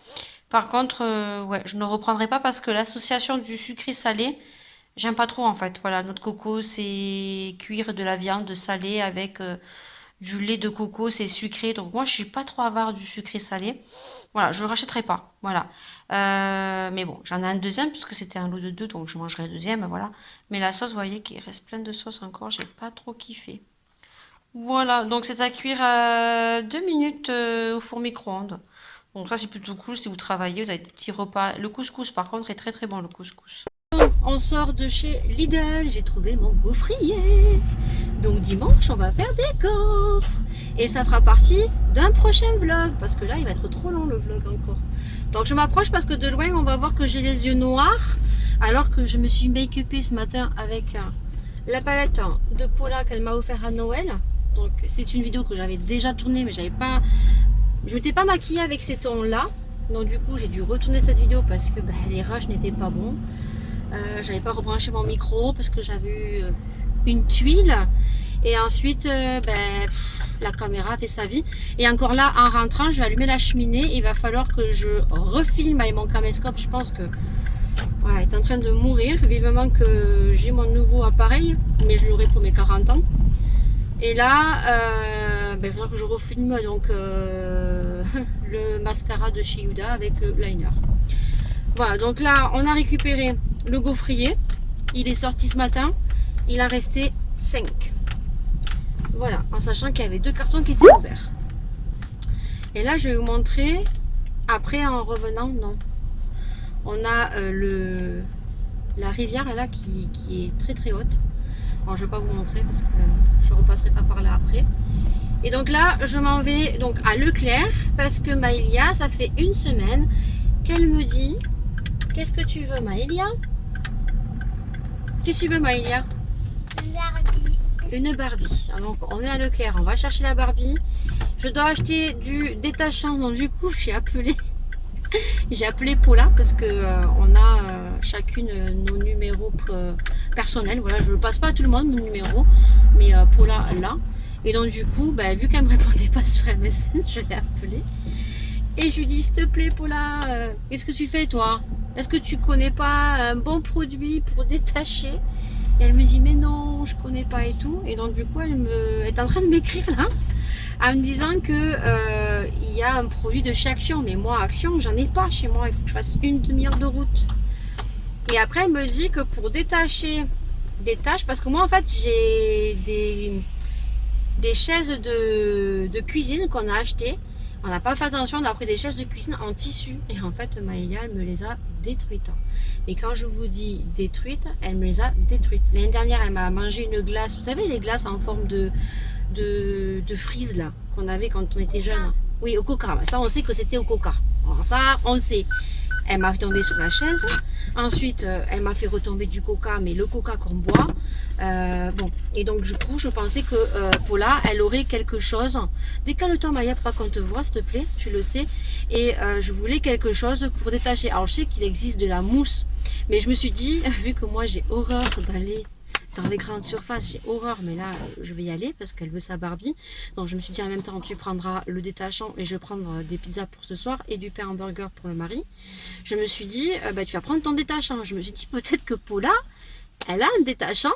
Par contre, ouais, je ne reprendrai pas parce que l'association du sucré salé, j'aime pas trop en fait. Voilà, notre coco, c'est cuire de la viande salée avec du lait de coco, c'est sucré. Donc moi, je suis pas trop avare du sucré salé. Voilà, je ne rachèterai pas. Voilà. Mais bon, j'en ai un deuxième puisque c'était un lot de deux, donc je mangerai le deuxième. Voilà. Mais la sauce, vous voyez qu'il reste plein de sauce encore. J'ai pas trop kiffé. Voilà, donc c'est à cuire 2 minutes au four micro-ondes. Donc ça, c'est plutôt cool si vous travaillez. Vous avez des petits repas. Le couscous, par contre, est très très bon, le couscous. On sort de chez Lidl, j'ai trouvé mon gaufrier. Donc dimanche, on va faire des gaufres. Et ça fera partie d'un prochain vlog. Parce que là, il va être trop long le vlog encore. Donc je m'approche parce que de loin, on va voir que j'ai les yeux noirs. Alors que je me suis make-upée ce matin avec la palette de Paula qu'elle m'a offert à Noël. Donc c'est une vidéo que j'avais déjà tournée, mais je m'étais pas maquillée avec ces tons-là. Donc du coup, j'ai dû retourner cette vidéo parce que les rushs n'étaient pas bons. J'avais pas rebranché mon micro parce que j'avais eu une tuile et ensuite la caméra fait sa vie et encore là en rentrant je vais allumer la cheminée, il va falloir que je refilme avec mon caméscope. Je pense que voilà, est en train de mourir, vivement que j'ai mon nouveau appareil, mais je l'aurai pour mes 40 ans et là il faudra que je refilme donc le mascara de chez Huda avec le liner. Voilà, donc là on a récupéré le gaufrier, il est sorti ce matin, il en restait 5. Voilà, en sachant qu'il y avait 2 cartons qui étaient ouverts. Et là je vais vous montrer, après en revenant, non. On a la rivière là qui est très très haute. Bon, je ne vais pas vous montrer parce que je ne repasserai pas par là après. Et donc là je m'en vais donc à Leclerc parce que Maëlia, ça fait une semaine qu'elle me dit: qu'est-ce que tu veux Maëlia? Qu'est-ce que tu veux Maëlia? Une Barbie. Une Barbie. Donc on est à Leclerc, on va chercher la Barbie. Je dois acheter du détachant, donc du coup j'ai appelé Paula parce que on a chacune nos numéros personnels. Voilà, je ne passe pas à tout le monde mon numéro, mais Paula là. Et donc du coup, vu qu'elle me répondait pas sur MSN, je l'ai appelée. Et je lui dis: s'il te plaît Paula, qu'est-ce que tu fais toi? Est-ce que tu connais pas un bon produit pour détacher? Et elle me dit: mais non, je connais pas et tout. Et donc du coup elle est en train de m'écrire là en me disant que il y a un produit de chez Action. Mais moi Action j'en ai pas chez moi, il faut que je fasse une demi-heure de route. Et après elle me dit que pour détacher des tâches, parce que moi en fait j'ai des chaises de cuisine qu'on a achetées. On n'a pas fait attention, on a pris des chaises de cuisine en tissu. Et en fait, Maëlia, elle me les a détruites. Et quand je vous dis détruites, elle me les a détruites. L'année dernière, elle m'a mangé une glace. Vous savez, les glaces en forme de frise, là, qu'on avait quand on était jeune. Oui, au coca. Ça, on sait que c'était au coca. Alors ça, on sait. Elle m'a tombé sur la chaise. Ensuite, elle m'a fait retomber du coca, mais le coca qu'on boit. Bon, et donc du coup, je pensais que Paula, elle aurait quelque chose. Décale-toi, Maya, pour pas qu'on te voit, s'il te plaît, tu le sais. Et je voulais quelque chose pour détacher. Alors, je sais qu'il existe de la mousse, mais je me suis dit, vu que moi, j'ai horreur d'aller dans les grandes surfaces, j'ai horreur, mais là, je vais y aller parce qu'elle veut sa Barbie. Donc, je me suis dit en même temps, tu prendras le détachant et je vais prendre des pizzas pour ce soir et du pain hamburger pour le mari. Je me suis dit, bah, tu vas prendre ton détachant. Je me suis dit, peut-être que Paula, elle a un détachant,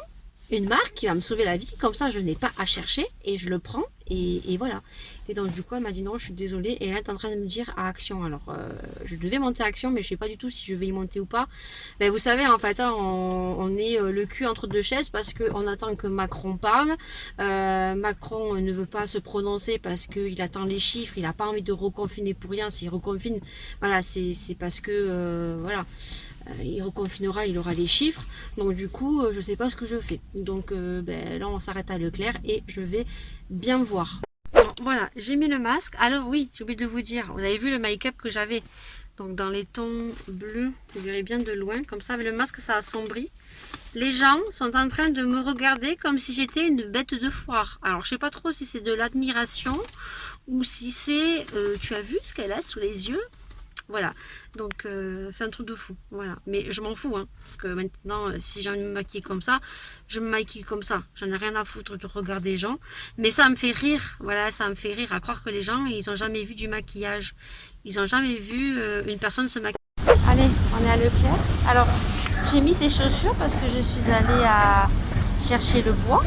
une marque qui va me sauver la vie. Comme ça, je n'ai pas à chercher et je le prends. Et voilà. Et donc, du coup, elle m'a dit non, je suis désolée. Et là, elle est en train de me dire à Action. Alors, je devais monter à Action, mais je ne sais pas du tout si je vais y monter ou pas. Ben, vous savez, en fait, hein, on est le cul entre deux chaises parce qu'on attend que Macron parle. Macron ne veut pas se prononcer parce qu'il attend les chiffres. Il n'a pas envie de reconfiner pour rien. S'il reconfine, voilà, c'est parce que, voilà. Il reconfinera, il aura les chiffres. Donc du coup, je sais pas ce que je fais. Donc ben, là, on s'arrête à Leclerc et je vais bien voir. Bon, voilà, j'ai mis le masque. Alors oui, j'ai oublié de vous dire, vous avez vu le make-up que j'avais. Donc dans les tons bleus, vous verrez bien de loin. Comme ça, avec le masque, ça assombrit. Les gens sont en train de me regarder comme si j'étais une bête de foire. Alors je sais pas trop si c'est de l'admiration ou si c'est... tu as vu ce qu'elle a sous les yeux? Voilà, donc c'est un truc de fou, voilà. Mais je m'en fous, hein, parce que maintenant, si j'ai envie de me maquiller comme ça, je me maquille comme ça. J'en ai rien à foutre de regarder les gens. Mais ça me fait rire, voilà, ça me fait rire à croire que les gens, ils n'ont jamais vu du maquillage. Ils n'ont jamais vu une personne se maquiller. Allez, on est à Leclerc. Alors, j'ai mis ces chaussures parce que je suis allée à chercher le bois.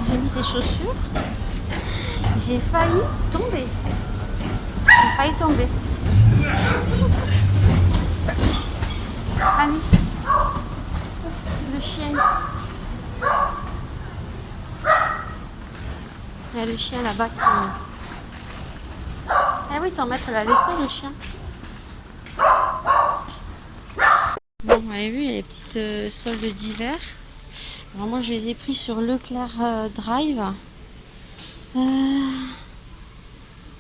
J'ai mis ces chaussures. J'ai failli tomber. J'ai failli tomber. Allez, le chien. Il y a le chien là-bas qui... Ah oui, son maître l'a laissé, le chien. Bon, vous avez vu, il y a les petites soldes d'hiver. Alors moi, je les ai pris sur Leclerc Drive.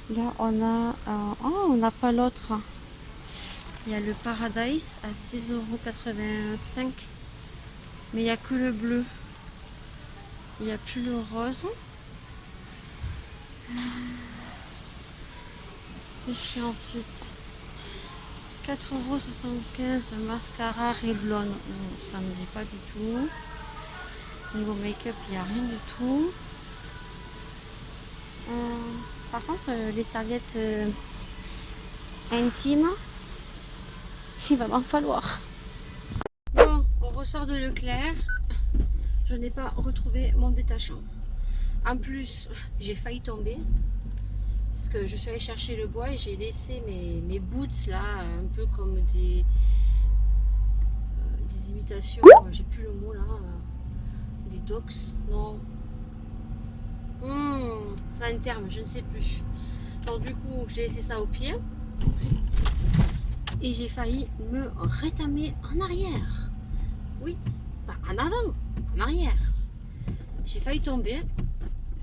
Là, on a... oh, on n'a pas l'autre. Il y a le Paradise à 6,85 €. Mais il n'y a que le bleu. Il n'y a plus le rose. Et puis ensuite 4,75 € mascara Revlon. Ça ne me dit pas du tout. Niveau make-up, il n'y a rien du tout. Par contre, les serviettes intimes, il va m'en falloir. Bon, on ressort de Leclerc. Je n'ai pas retrouvé mon détachant. En plus, j'ai failli tomber. Parce que je suis allée chercher le bois et j'ai laissé mes boots là, un peu comme des imitations. J'ai plus le mot là. Des docks. Non. C'est un terme, je ne sais plus. Donc du coup, j'ai laissé ça au pied. Et j'ai failli me rétamer en arrière. Oui, pas en avant, en arrière. J'ai failli tomber.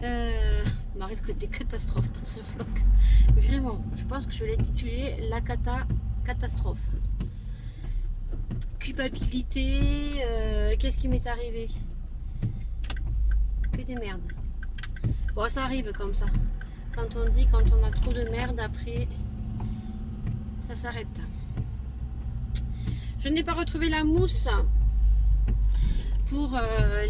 Il m'arrive que des catastrophes dans ce vlog. Vraiment, je pense que je vais l'intituler la catastrophe. Culpabilité, qu'est-ce qui m'est arrivé? Que des merdes. Bon, ça arrive comme ça. Quand on a trop de merde, après, ça s'arrête. Je n'ai pas retrouvé la mousse pour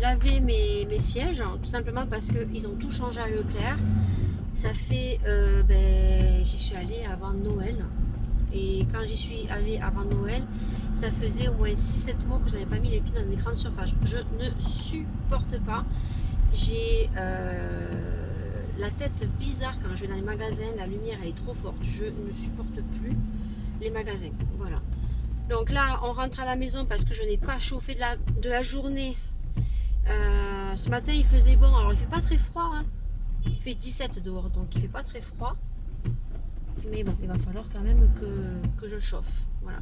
laver mes sièges, tout simplement parce qu'ils ont tout changé à Leclerc. Ça fait, j'y suis allée avant Noël. Et quand j'y suis allée avant Noël, ça faisait au moins 6-7 mois que je n'avais pas mis les pieds dans des grandes surfaces. Je ne supporte pas. J'ai la tête bizarre quand je vais dans les magasins. La lumière elle est trop forte. Je ne supporte plus les magasins. Voilà. Donc là, on rentre à la maison parce que je n'ai pas chauffé de la journée. Ce matin, il faisait bon. Alors, il fait pas très froid. Hein. Il fait 17 dehors, donc il fait pas très froid. Mais bon, il va falloir quand même que je chauffe. Voilà.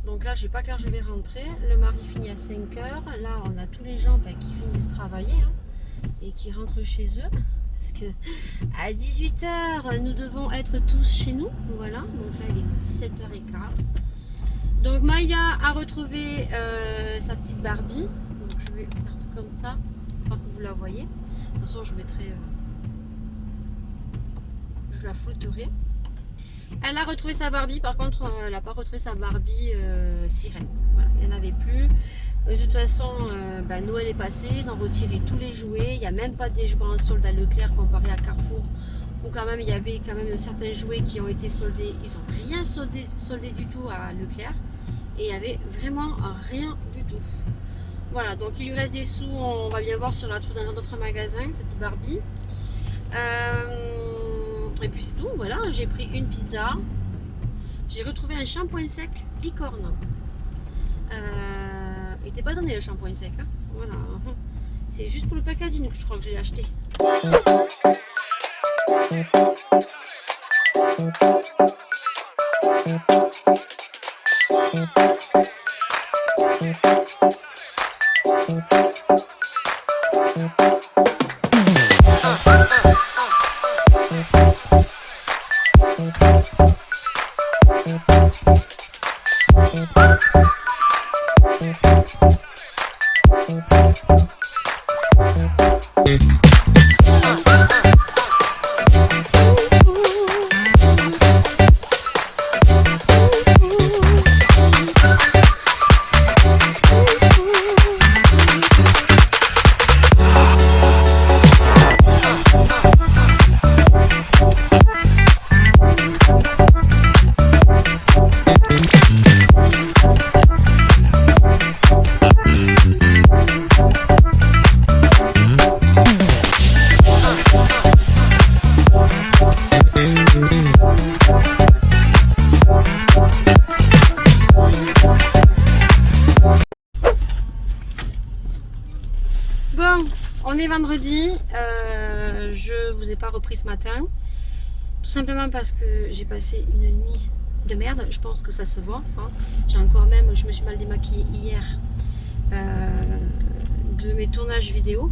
Donc là, je sais pas quelle heure je vais rentrer. Le mari finit à 5 h. Là, on a tous les gens qui finissent de travailler hein, et qui rentrent chez eux. parce que à 18h, nous devons être tous chez nous. Voilà, donc là il est 17h15. Donc Maya a retrouvé sa petite Barbie. Donc je vais faire tout comme ça, pas que vous la voyez. De toute façon, je mettrai, je la flouterai. Elle a retrouvé sa Barbie, par contre, elle n'a pas retrouvé sa Barbie sirène. Voilà, il n'y en avait plus. De toute façon, Noël est passé, ils ont retiré tous les jouets. Il n'y a même pas des jouets en solde à Leclerc comparé à Carrefour, où quand même il y avait quand même certains jouets qui ont été soldés. Ils n'ont rien soldé du tout à Leclerc. Et il n'y avait vraiment rien du tout. Voilà, donc il lui reste des sous, on va bien voir si on la trouve dans un autre magasin, cette Barbie. Et puis c'est tout, voilà, j'ai pris une pizza. J'ai retrouvé un shampoing sec licorne. Il n'était pas donné le shampoing sec, hein. Voilà. C'est juste pour le packaging que je crois que j'ai acheté. Bon, on est vendredi, je vous ai pas repris ce matin, tout simplement parce que j'ai passé une nuit de merde, je pense que ça se voit, hein. J'ai encore même, je me suis mal démaquillée hier de mes tournages vidéo.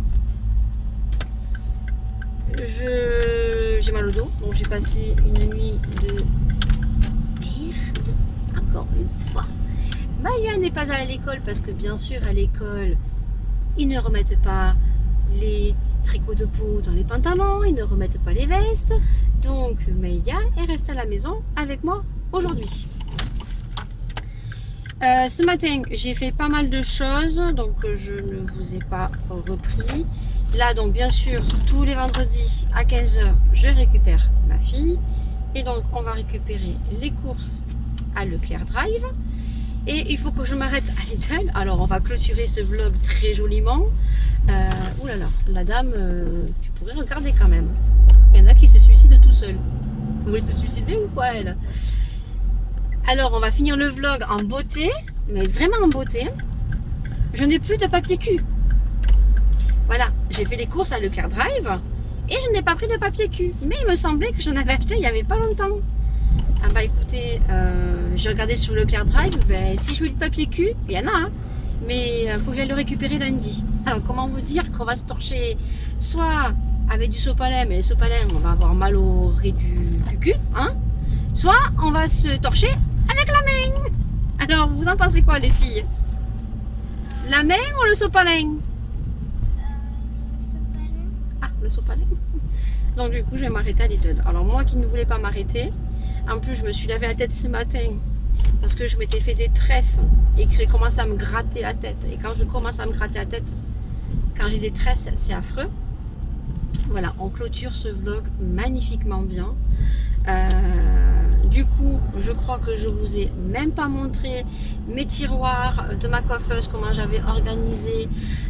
J'ai mal au dos, donc j'ai passé une nuit de merde, encore une fois. Maya n'est pas allée à l'école parce que bien sûr à l'école, ils ne remettent pas les tricots de peau dans les pantalons, ils ne remettent pas les vestes. Donc Maya est restée à la maison avec moi aujourd'hui. Ce matin, j'ai fait pas mal de choses, donc je ne vous ai pas repris. Là, donc bien sûr, tous les vendredis à 15h, je récupère ma fille. Et donc, on va récupérer les courses à Leclerc Drive. Et il faut que je m'arrête à Lidl. Alors, on va clôturer ce vlog très joliment. Ouh là là, la dame, tu pourrais regarder quand même. Il y en a qui se suicident tout seuls. Vous voulez se suicider ou quoi, elle? Alors, on va finir le vlog en beauté, mais vraiment en beauté. Je n'ai plus de papier cul. Voilà, j'ai fait les courses à Leclerc Drive et je n'ai pas pris de papier cul. Mais il me semblait que j'en avais acheté il n'y avait pas longtemps. Ah bah écoutez, j'ai regardé sur Leclerc Drive, ben, si je veux du papier cul, il y en a, hein, mais il faut que j'aille le récupérer lundi. Alors comment vous dire qu'on va se torcher soit avec du sopalin, mais le sopalin on va avoir mal au ré du cucu, hein, soit on va se torcher avec la main. Alors vous en pensez quoi les filles? La main ou le sopalin? Ah, le sopalin. Donc du coup je vais m'arrêter à Lidl. Alors moi qui ne voulais pas m'arrêter, en plus je me suis lavé la tête ce matin parce que je m'étais fait des tresses et que j'ai commencé à me gratter la tête. Et quand je commence à me gratter la tête, quand j'ai des tresses, c'est affreux. Voilà, on clôture ce vlog magnifiquement bien. Du coup, je crois que je vous ai même pas montré mes tiroirs de ma coiffeuse, comment j'avais organisé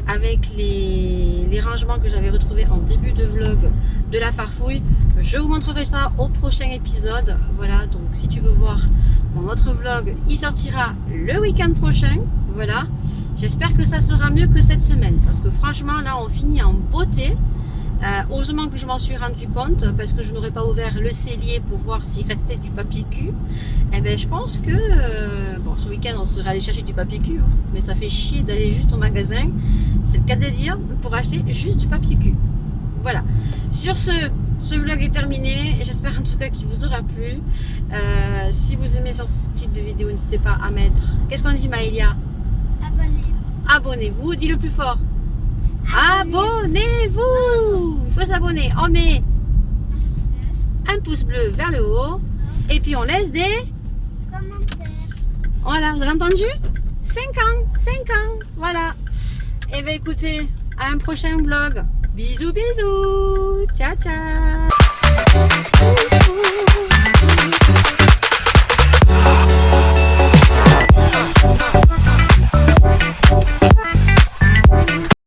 avec les rangements que j'avais retrouvés en début de vlog de la farfouille. Je vous montrerai ça au prochain épisode. Voilà, donc si tu veux voir mon autre vlog, il sortira le week-end prochain. Voilà, j'espère que ça sera mieux que cette semaine parce que franchement là on finit en beauté. Heureusement que je m'en suis rendu compte parce que je n'aurais pas ouvert le cellier pour voir s'il restait du papier cul. Et ben je pense que bon, ce week-end on serait allé chercher du papier cul, hein, mais ça fait chier d'aller juste au magasin, c'est le cas de dire, pour acheter juste du papier cul. voilà. Sur ce vlog est terminé. J'espère en tout cas qu'il vous aura plu. Si vous aimez ce type de vidéo, n'hésitez pas à mettre... Qu'est-ce qu'on dit, Maëlia? Abonnez-vous, dis le plus fort. Abonnez-vous. Il faut s'abonner. On met un pouce bleu vers le haut. Et puis on laisse des Commentaire. Voilà, vous avez entendu 5 ans, 5 ans, voilà. Et bien écoutez, à un prochain vlog. Bisous, bisous. Ciao, ciao.